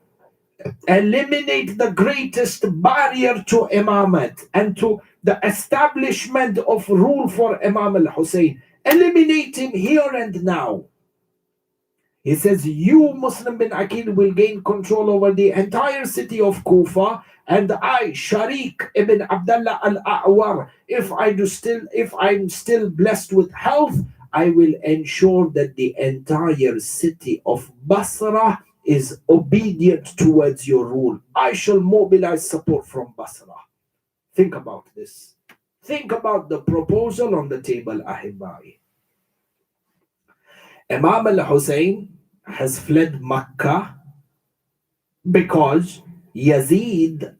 eliminate the greatest barrier to imamate and to the establishment of rule for Imam al-Hussein, eliminate him here and now. He says, you, Muslim bin Aqeel, will gain control over the entire city of Kufa, and I, Sharik ibn Abdullah al-A'war, if I'm still blessed with health, I will ensure that the entire city of Basra is obedient towards your rule. I shall mobilize support from Basra. Think about this. Think about the proposal on the table, Ahibai. Imam al-Hussein has fled Mecca because Yazid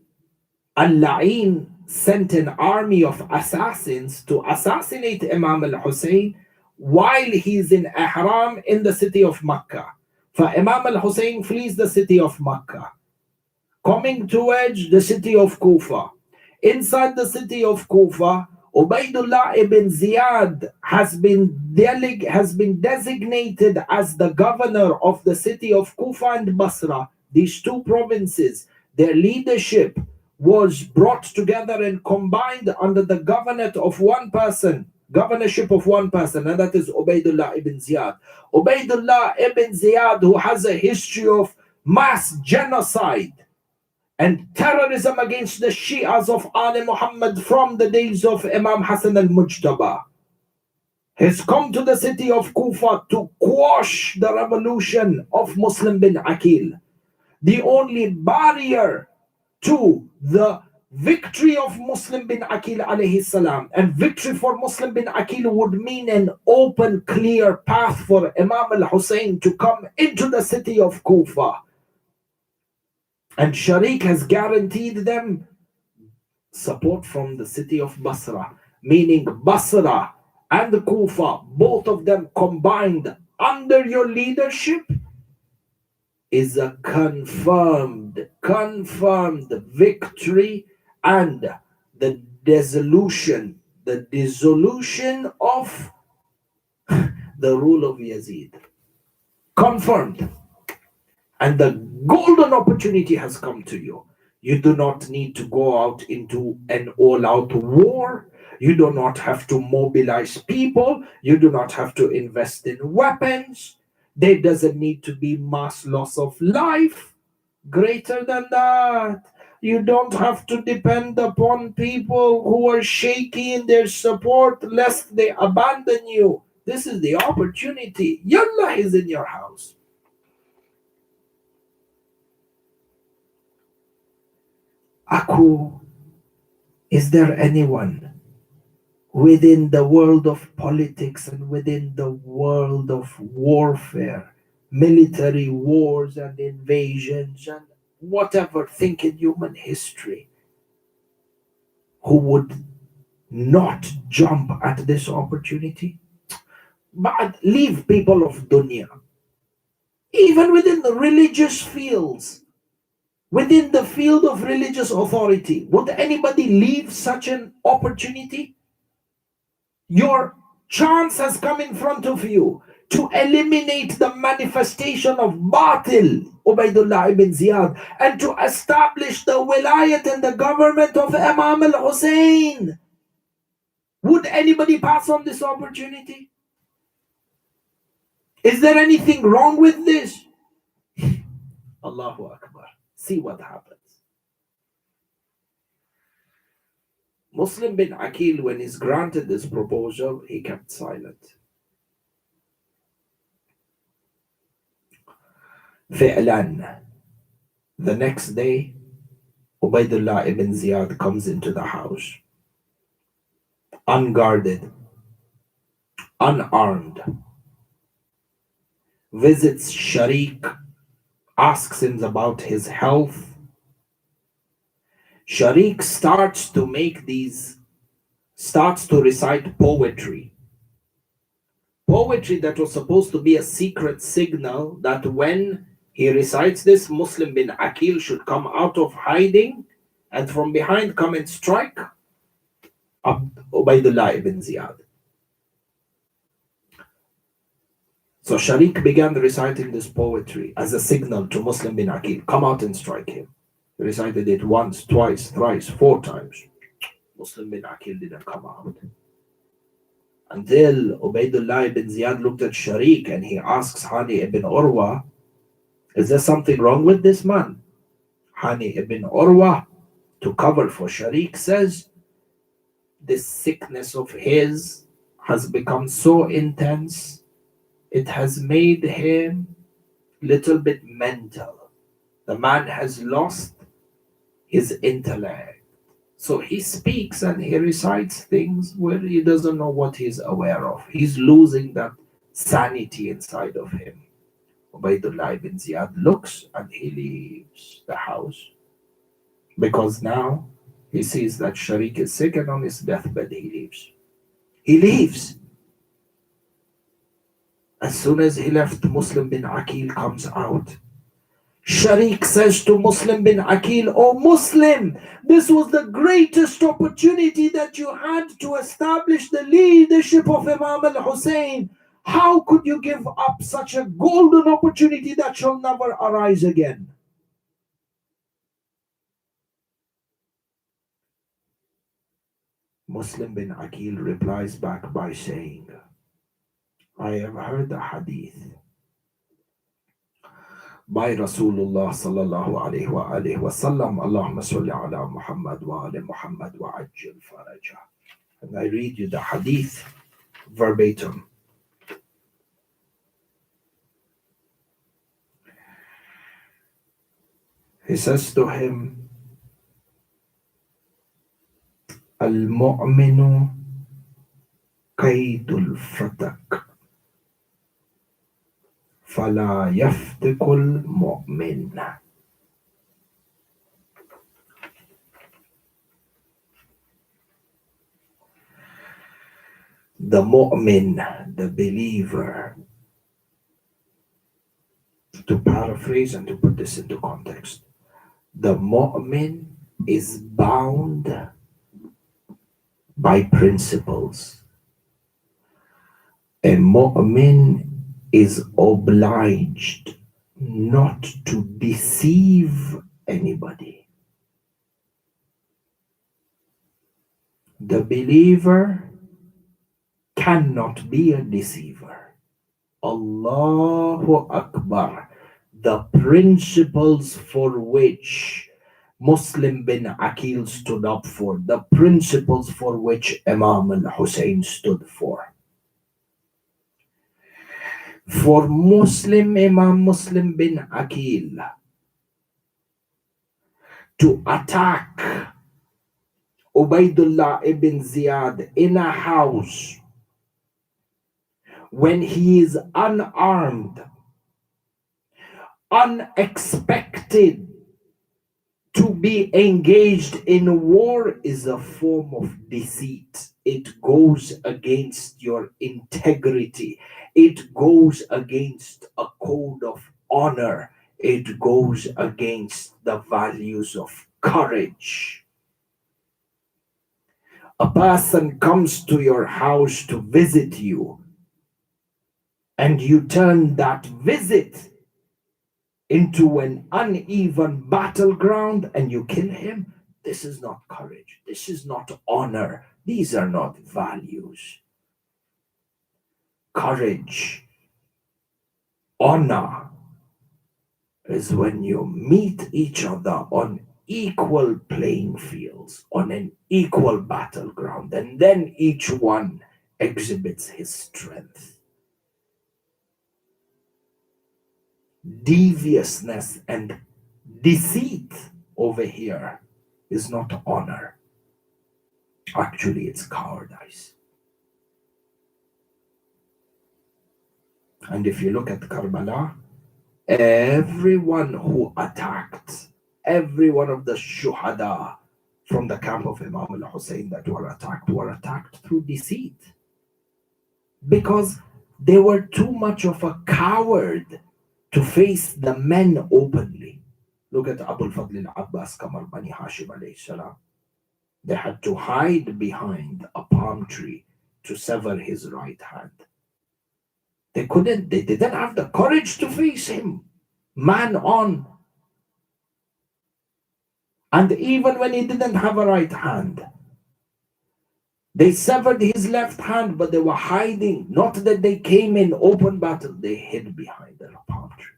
al-La'in sent an army of assassins to assassinate Imam al-Hussein while he's in Ihram in the city of Mecca. Imam al-Hussein flees the city of Mecca, coming towards the city of Kufa. Inside the city of Kufa, Ubaidullah ibn Ziyad has been designated as the governor of the city of Kufa and Basra. These two provinces, their leadership was brought together and combined under the governorship of one person, and that is Ubaidullah ibn Ziyad. Ubaidullah ibn Ziyad, who has a history of mass genocide and terrorism against the Shias of Ali Muhammad from the days of Imam Hassan al-Mujtaba, has come to the city of Kufa to quash the revolution of Muslim bin Aqeel. The only barrier to the victory of Muslim bin Aqeel alayhi salam, and victory for Muslim bin Aqeel would mean an open, clear path for Imam al-Hussein to come into the city of Kufa. And Sharik has guaranteed them support from the city of Basra, meaning Basra and Kufa, both of them combined under your leadership, is a confirmed victory and the dissolution of the rule of Yazid. Confirmed. And the golden opportunity has come to you. You do not need to go out into an all-out war. You do not have to mobilize people. You do not have to invest in weapons. There doesn't need to be mass loss of life. Greater than that, you don't have to depend upon people who are shaky in their support lest they abandon you. This is the opportunity. Yallah is in your house. Aku, is there anyone within the world of politics and within the world of warfare, military wars and invasions and whatever, think in human history, who would not jump at this opportunity? But leave people of dunya. Even within the religious fields, within the field of religious authority, would anybody leave such an opportunity? Your chance has come in front of you to eliminate the manifestation of Batil, Ubaidullah ibn Ziyad, and to establish the wilayat and the government of Imam al-Hussein. Would anybody pass on this opportunity? Is there anything wrong with this? Allahu Akbar. See what happens. Muslim bin Aqeel, when he's granted this proposal, he kept silent. Fi'lan. The next day, Ubaidullah ibn Ziyad comes into the house, unguarded, unarmed, visits Sharik, asks him about his health. Sharik starts to recite poetry. Poetry that was supposed to be a secret signal that when he recites this, Muslim bin Aqeel should come out of hiding and from behind come and strike Ubaidullah ibn Ziyad. So Sharik began reciting this poetry as a signal to Muslim bin Aqeel, come out and strike him. He recited it once, twice, thrice, 4 times. Muslim bin Aqeel didn't come out. Until Ubaidullah ibn Ziyad looked at Sharik and he asks Hani ibn Urwa, is there something wrong with this man? Hani ibn Urwa, to cover for Sharik, says, this sickness of his has become so intense, it has made him little bit mental. The man has lost his intellect. So he speaks and he recites things where he doesn't know what he's aware of. He's losing that sanity inside of him. Ubaidullah ibn Ziyad looks and he leaves the house because now he sees that Sharik is sick and on his deathbed he leaves. He leaves. As soon as he left, Muslim bin Aqeel comes out. Sharik says to Muslim bin Aqeel, "Oh Muslim, this was the greatest opportunity that you had to establish the leadership of Imam al-Hussein. How could you give up such a golden opportunity that shall never arise again?" Muslim bin Aqeel replies back by saying, "I have heard the hadith by Rasulullah sallallahu alayhi wa alihi wa sallam, Allahumma salli ala Muhammad wa ala Muhammad wa ajil faraja." And I read you the hadith verbatim. He says to him, "Al-mu'minu qaydul fatak, fala yaftikul mu'min." The mu'min, the believer, to paraphrase and to put this into context, the mu'min is bound by principles. A mu'min is obliged not to deceive anybody. The believer cannot be a deceiver. Allahu Akbar. The principles for which Muslim bin Aqeel stood up for, the principles for which Imam al-Hussein stood for. For Imam Muslim bin Aqeel to attack Ubaidullah ibn Ziyad in a house when he is unarmed, unexpected, to be engaged in war is a form of deceit. It goes against your integrity. It goes against a code of honor. It goes against the values of courage. A person comes to your house to visit you, and you turn that visit into an uneven battleground and you kill him. This is not courage. This is not honor. These are not values. Courage, honor is when you meet each other on equal playing fields, on an equal battleground, and then each one exhibits his strength. Deviousness and deceit over here is not honor. Actually, it's cowardice. And if you look at Karbala, everyone who attacked, every one of the shuhada from the camp of Imam al-Hussein that were attacked through deceit. Because they were too much of a coward to face the men openly. Look at Abu al-Fadl al-Abbas Kamar Bani Hashim alayhi salam. They had to hide behind a palm tree to sever his right hand. They didn't have the courage to face him, man on. And even when he didn't have a right hand, they severed his left hand, but they were hiding. Not that they came in open battle, they hid behind the palm tree.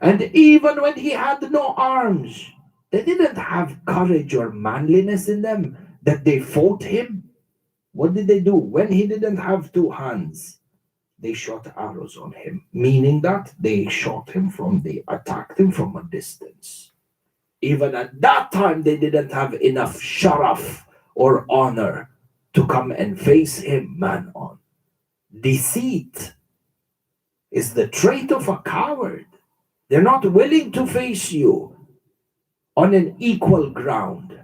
And even when he had no arms, they didn't have courage or manliness in them that they fought him. What did they do? When he didn't have two hands, they shot arrows on him, meaning that they attacked him from a distance. Even at that time, they didn't have enough sharaf or honor to come and face him man on. Deceit is the trait of a coward. They're not willing to face you on an equal ground.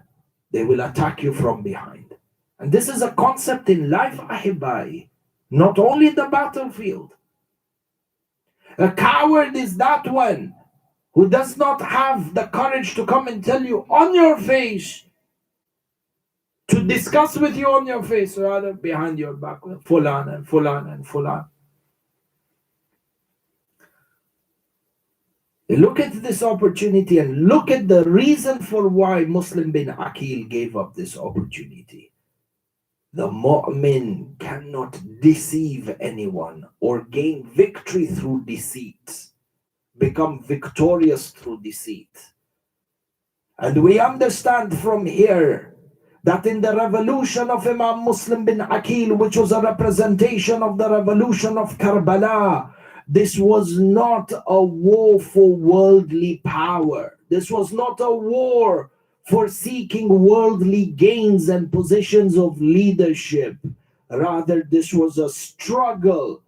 They will attack you from behind. And this is a concept in life, ahibai, not only the battlefield. A coward is that one who does not have the courage to come and tell you on your face, to discuss with you on your face, rather behind your back, fulan and fulan and fulan. Look at this opportunity and look at the reason for why Muslim bin Aqeel gave up this opportunity. The mu'min cannot deceive anyone or gain victory through deceit, become victorious through deceit. And we understand from here that in the revolution of Imam Muslim bin Aqeel, which was a representation of the revolution of Karbala, this was not a war for worldly power. This was not a war for seeking worldly gains and positions of leadership. Rather, this was a struggle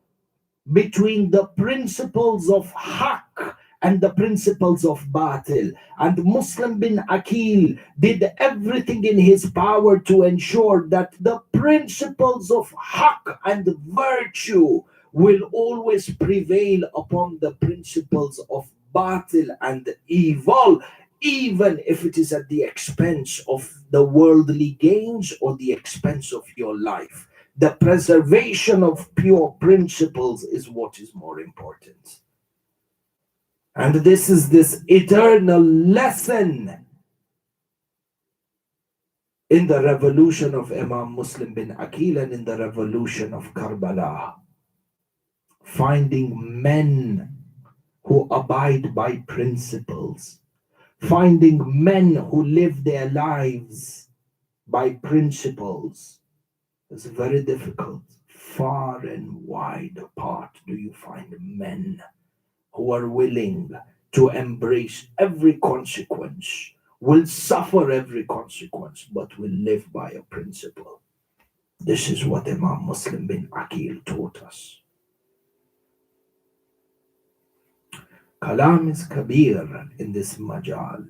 between the principles of haqq and the principles of batil. And Muslim bin Aqeel did everything in his power to ensure that the principles of haqq and virtue will always prevail upon the principles of batil and evil, even if it is at the expense of the worldly gains or the expense of your life. The preservation of pure principles is what is more important. And this is this eternal lesson in the revolution of Imam Muslim bin Aqeel and in the revolution of Karbala. Finding men who abide by principles, finding men who live their lives by principles is very difficult. Far and wide apart do you find men who are willing to embrace every consequence, will suffer every consequence, but will live by a principle. This is what Imam Muslim bin Aqeel taught us. Kalam is kabir in this majal.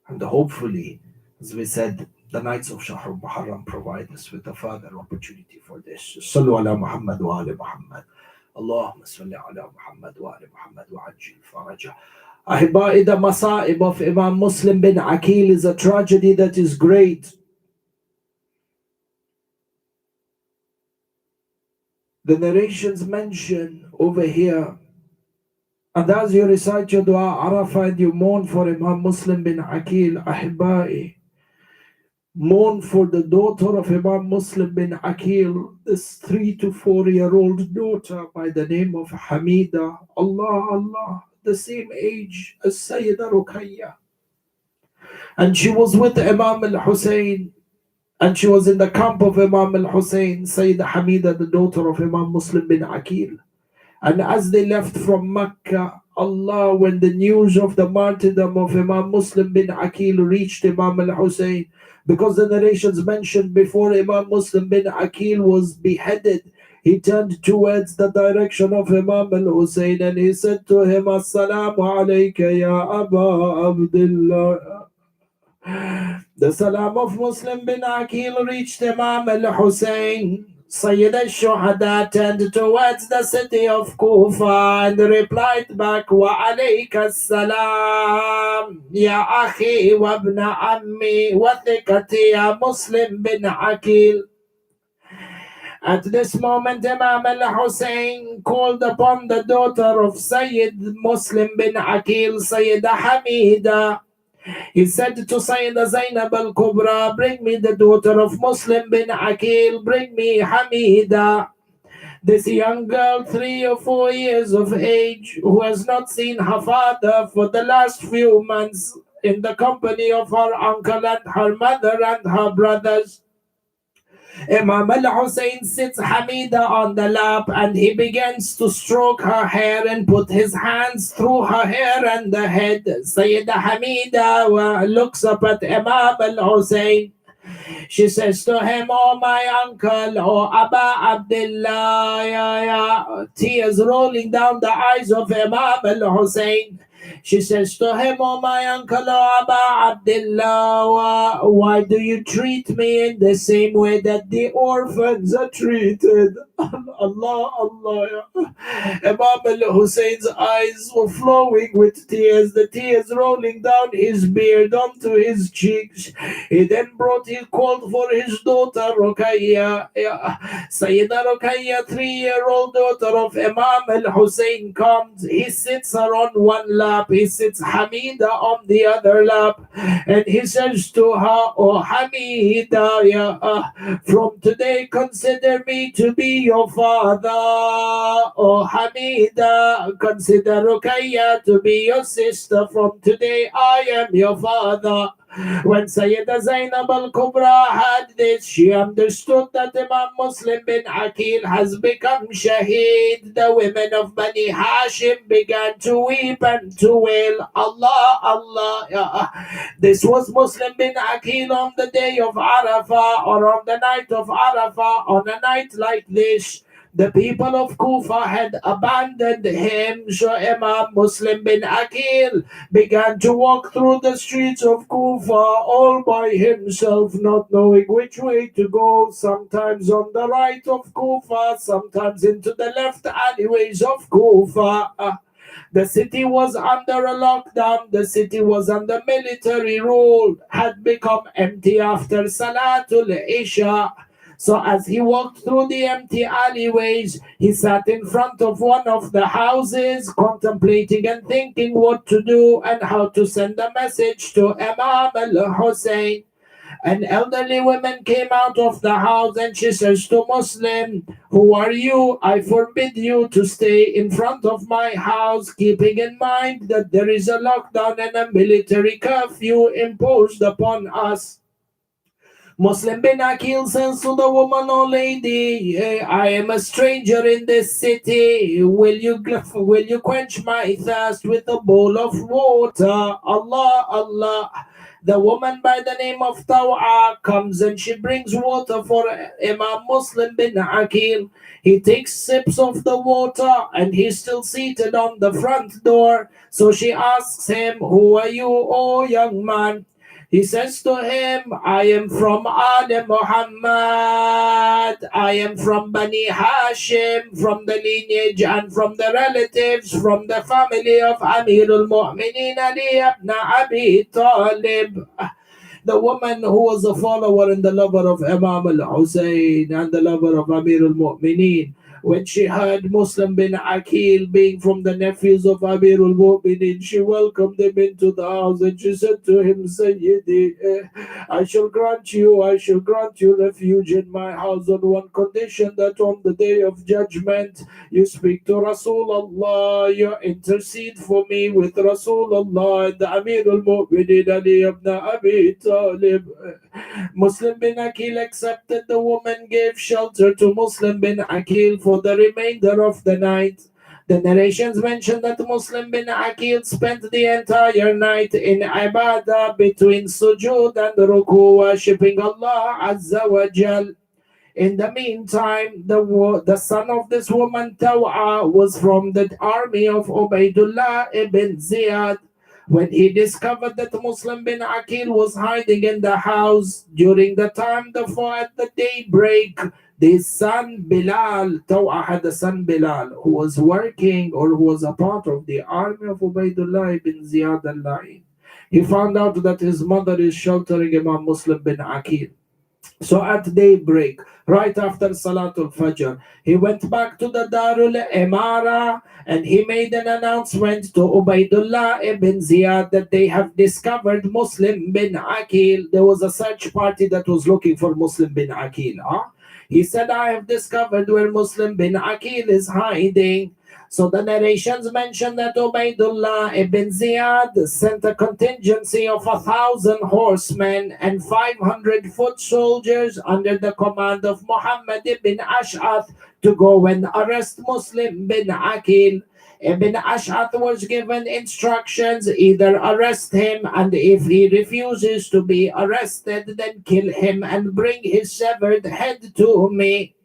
And hopefully, as we said, the nights of Shahr Muharram provide us with a further opportunity for this. Sallu ala Muhammad wa ala Muhammad. Allahumma salli ala Muhammad wa ala Muhammad wa ajil faraja. Ahibai, the masa'ib of Imam Muslim bin Aqeel is a tragedy that is great. The narrations mention over here, and as you recite your dua Arafah and you mourn for Imam Muslim bin Aqeel, Ahibai, mourn for the daughter of Imam Muslim bin Aqeel, this 3 to 4 year old daughter by the name of Hamida, Allah, the same age as Sayyida Ruqayya. And she was with Imam al-Hussein, and she was in the camp of Imam al-Hussein, Sayyida Hamida, the daughter of Imam Muslim bin Aqeel. And as they left from Mecca, Allah, when the news of the martyrdom of Imam Muslim bin Aqeel reached Imam al-Hussein, because the narrations mentioned before Imam Muslim bin Aqeel was beheaded, he turned towards the direction of Imam al-Hussein and he said to him, Assalamu alayka ya Aba Abdullah. The salam of Muslim bin Aqeel reached Imam al-Hussein. Sayyid al-Shuhada turned towards the city of Kufa and replied back, Wa alayka salam, ya akhi wa ibn ammi wa thiqati ya Muslim bin Aqeel. At this moment, Imam al-Hussein called upon the daughter of Sayyid Muslim bin Aqeel, Sayyida Hamida. He said to Sayyida Zainab al-Kubra, bring me the daughter of Muslim bin Aqeel, bring me Hamida. This young girl, 3 or 4 years of age, who has not seen her father for the last few months, in the company of her uncle and her mother and her brothers. Imam al-Hussein sits Hamida on the lap and he begins to stroke her hair and put his hands through her hair and the head. Sayyida Hamida looks up at Imam al-Hussein She says to him, oh my uncle, oh Abba Abdullah, tears rolling down the eyes of Imam al-Hussein. She says to him, oh my uncle, oh Abba Abdullah, why do you treat me in the same way that the orphans are treated? Allah, Allah. Imam al-Hussein's eyes were flowing with tears, the tears rolling down his beard onto his cheeks. He then called for his daughter Ruqayya. Sayyida Ruqayya, 3-year-old daughter of Imam al-Hussein, comes. He sits her on one lap, he sits Hamida on the other lap, and he says to her, oh Hamida, from today consider me to be your father. Oh Hamida, consider Ruqayya to be your sister. From today I am your father. When Sayyida Zainab al-Kubra had this, she understood that Imam Muslim bin Aqeel has become Shaheed. The women of Bani Hashim began to weep and to wail, Allah, Allah. This was Muslim bin Aqeel on the day of Arafah, or on the night of Arafah. On a night like this, the people of Kufa had abandoned him, so Imam Muslim bin Aqeel began to walk through the streets of Kufa all by himself, not knowing which way to go, sometimes on the right of Kufa, sometimes into the left alleyways of Kufa. The city was under a lockdown, the city was under military rule, had become empty after Salatul Isha. So as he walked through the empty alleyways, he sat in front of one of the houses, contemplating and thinking what to do and how to send a message to Imam al-Hussein. An elderly woman came out of the house and she says to Muslim, who are you? I forbid you to stay in front of my house, keeping in mind that there is a lockdown and a military curfew imposed upon us. Muslim bin Aqeel says to the woman, oh lady, I am a stranger in this city. Will you quench my thirst with a bowl of water? Allah, Allah. The woman by the name of Taw'a comes and she brings water for Imam Muslim bin Aqeel. He takes sips of the water and he's still seated on the front door. So she asks him, who are you, oh young man? He says to him, I am from Ali Muhammad. I am from Bani Hashim, from the lineage and from the relatives, from the family of Amir al-Mu'mineen Ali ibn Abi Talib. The woman who was a follower and the lover of Imam al-Hussein and the lover of Amir al-Mu'mineen, when she heard Muslim bin Aqeel being from the nephews of Amir al-Mu'mineen, she welcomed him into the house and she said to him, Sayyidi, I shall grant you refuge in my house on one condition, that on the day of judgment you speak to Rasulullah, you intercede for me with Rasulullah and the Amir al-Mu'mineen Ali ibn Abi Talib. Muslim bin Aqeel accepted. The woman gave shelter to Muslim bin Aqeel for the remainder of the night. The narrations mention that Muslim bin Aqeel spent the entire night in ibadah between sujood and ruku, worshipping Allah Azza wa Jal. In the meantime, the son of this woman, Taw'a, was from the army of Ubaydullah ibn Ziyad. When he discovered that Muslim bin Aqeel was hiding in the house during the time before at the daybreak, his son Bilal, Taw'a had a son Bilal, who was working or who was a part of the army of Ubaydullah ibn Ziyad al-La'i. He found out that his mother is sheltering Imam Muslim bin Aqeel. So at daybreak, right after Salatul Fajr, he went back to the Darul Imara and he made an announcement to Ubaydullah ibn Ziyad that they have discovered Muslim bin Aqeel. There was a search party that was looking for Muslim bin Aqeel. He said, I have discovered where Muslim bin Aqeel is hiding. So the narrations mention that Ubaydullah ibn Ziyad sent a contingency of 1,000 horsemen and 500 foot soldiers under the command of Mohamed ibn Ash'ath to go and arrest Muslim bin Aqeel. Ibn Ash'ath was given instructions, either arrest him, and if he refuses to be arrested, then kill him and bring his severed head to me.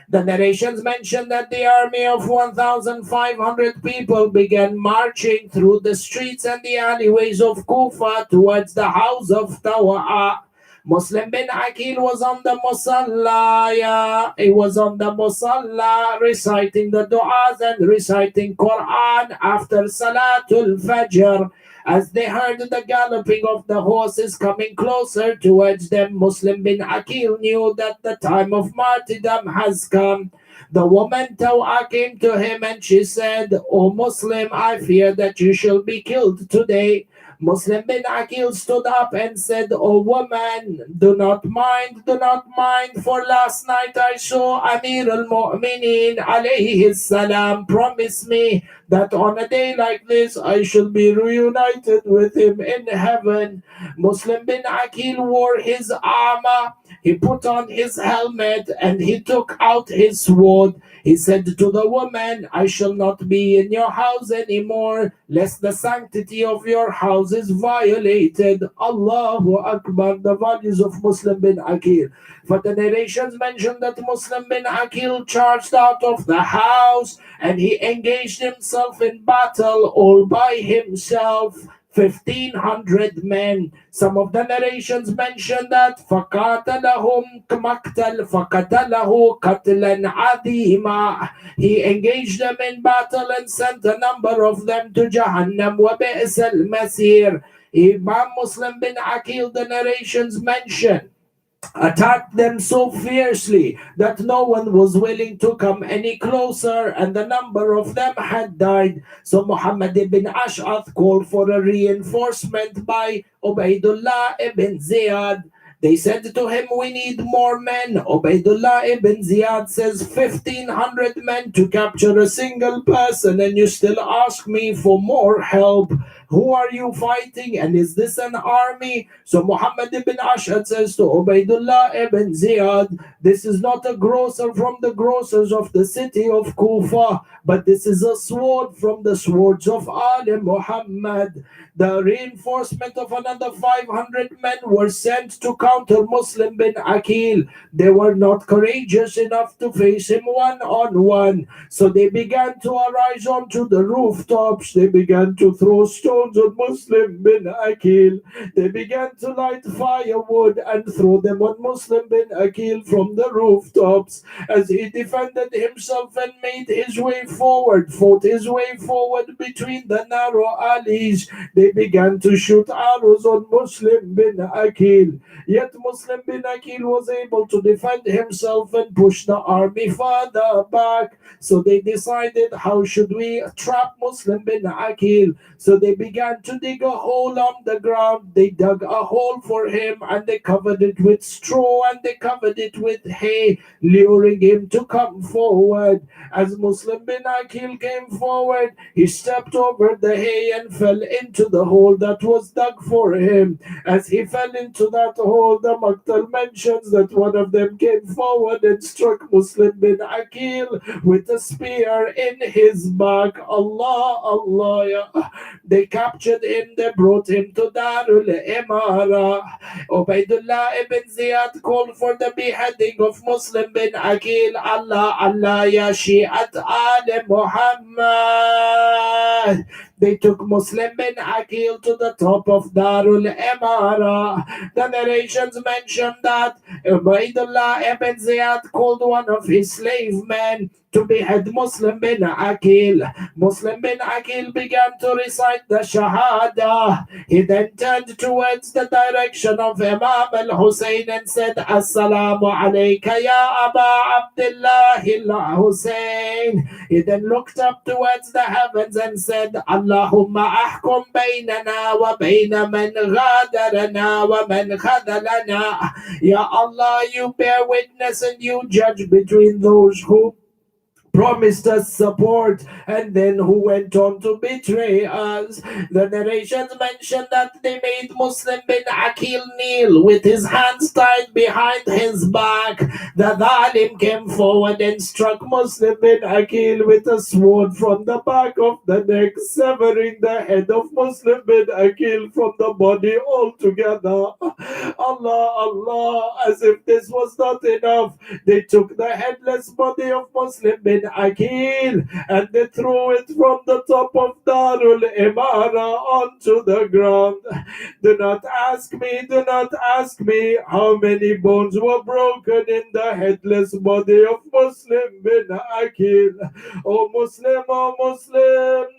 The narrations mention that the army of 1,500 people began marching through the streets and the alleyways of Kufa towards the house of Tawa'a. Muslim bin Aqeel was on the musalla. He was on the musalla reciting the du'as and reciting Quran after Salatul Fajr. As they heard the galloping of the horses coming closer towards them, Muslim bin Aqeel knew that the time of martyrdom has come. The woman Tawa came to him and she said, "O Muslim, I fear that you shall be killed today." Muslim bin Aqeel stood up and said, "O woman, do not mind, for last night I saw Amir al-Mu'mineen alayhi salam promise me that on a day like this I shall be reunited with him in heaven." Muslim bin Aqeel wore his armor, he put on his helmet, and he took out his sword. He said to the woman, "I shall not be in your house anymore, lest the sanctity of your house is violated." Allahu Akbar, the values of Muslim bin Aqeel. For the narrations mention that Muslim bin Aqeel charged out of the house and he engaged himself in battle all by himself. 1,500 men. Some of the narrations mention that فَقَاتَلَهُمْ فَقَتَلَهُ قَتْلًا عَظِيمًا. He engaged them in battle and sent a number of them to Jahannam. وَبِئْسَ الْمَسِيرُ. Imam Muslim bin Aqeel, the narrations mention, attacked them so fiercely that no one was willing to come any closer, and the number of them had died. So Mohamed ibn Ash'ath called for a reinforcement by Ubaidullah ibn Ziyad. They said to him, "We need more men." Ubaidullah ibn Ziyad says, 1,500 men to capture a single person, and you still ask me for more help. Who are you fighting, and is this an army? So Muhammad ibn Ash'ad says to Ubaidullah ibn Ziyad, "This is not a grocer from the grocers of the city of Kufa, but this is a sword from the swords of Ali Muhammad." The reinforcement of another 500 men were sent to counter Muslim bin Aqeel. They were not courageous enough to face him one-on-one. So they began to arise onto the rooftops. They began to throw stones on Muslim bin Aqeel. They began to light firewood and throw them on Muslim bin Aqeel from the rooftops. As he defended himself and made his way forward, fought his way forward between the narrow alleys, they began to shoot arrows on Muslim bin Aqeel. Yet Muslim bin Aqeel was able to defend himself and push the army further back. So they decided, how should we trap Muslim bin Aqeel? So they began to dig a hole on the ground. They dug a hole for him and they covered it with straw and they covered it with hay, luring him to come forward. As Muslim bin Aqeel came forward, he stepped over the hay and fell into the hole that was dug for him. As he fell into that hole, the Maktal mentions that one of them came forward and struck Muslim bin Aqeel with a spear in his back. Allah, Allah, ya. They captured him, they brought him to Darul Imara. Ubaidullah ibn Ziyad called for the beheading of Muslim bin Aqeel. Allah, Allah, ya Shi'at Ali Muhammad. They took Muslim bin Aqeel to the top of Darul Imara. The narrations mention that Ubaidullah ibn Ziyad called one of his slave men to behead Muslim bin Aqeel. Muslim bin Aqeel began to recite the Shahada. He then turned towards the direction of Imam al-Hussein and said, "Assalamu alayka ya Aba Abdullah al-Hussein." He then looked up towards the heavens and said, "Allahumma ahkum baynana wa bayna man ghadarana wa man khadalana." Ya Allah, you bear witness and you judge between those who promised us support, and then who went on to betray us. The narrations mention that they made Muslim bin Aqeel kneel with his hands tied behind his back. The Dhalim came forward and struck Muslim bin Aqeel with a sword from the back of the neck, severing the head of Muslim bin Aqeel from the body altogether. Allah, Allah, as if this was not enough, they took the headless body of Muslim bin Aqeel and they threw it from the top of Darul Imara onto the ground. Do not ask me how many bones were broken in the headless body of Muslim bin Aqeel. Oh Muslim,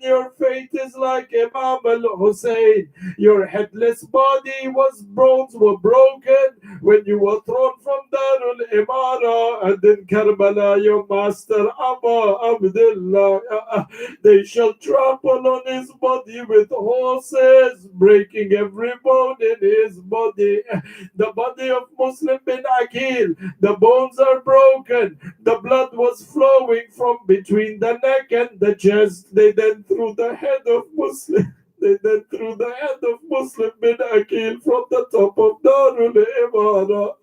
your fate is like Imam al-Hussein. Your headless body bones were broken when you were thrown from Darul Imara, and in Karbala your master Abu Abdullah, they shall trample on his body with horses, breaking every bone in his body. The body of Muslim bin Aqeel, the bones are broken, the blood was flowing from between the neck and the chest. They then threw the head of Muslim They then threw the head of Muslim bin Aqeel from the top of Darul Imara.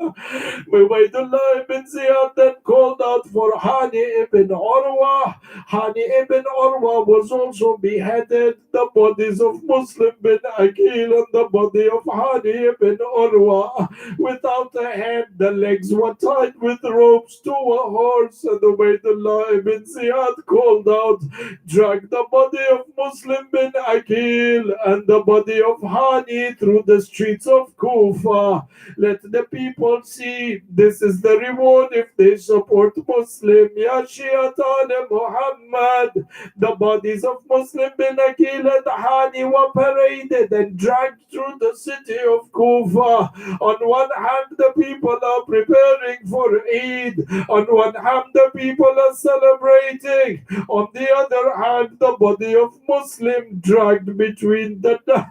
Ubaydullah ibn Ziyad then called out for Hani ibn Urwa. Hani ibn Urwa was also beheaded. The bodies of Muslim bin Aqeel and the body of Hani ibn Urwa. Without a head, the legs were tied with ropes to a horse. And Ubaydullah ibn Ziyad called out, drag the body of Muslim bin Aqeel and the body of Hani through the streets of Kufa. Let the people see this is the reward if they support Muslim. Ya Shi'at al Muhammad. The bodies of Muslim bin Aqeel and Hani were paraded and dragged through the city of Kufa. On one hand, the people are preparing for Eid. On one hand, the people are celebrating. On the other hand, the body of Muslim dragged between the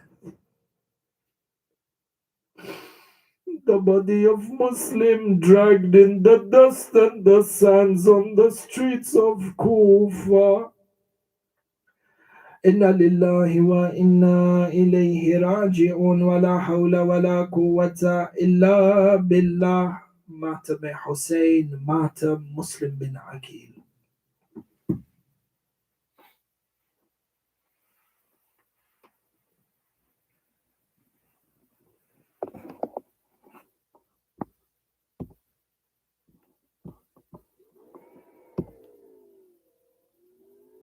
body of Muslim dragged in the dust and the sands on the streets of Kufa. Inna lillahi wa inna ilayhi raji'un wa la hawla wa la quwwata illa billah. Matam Hussein, Matam Muslim bin Aqeel.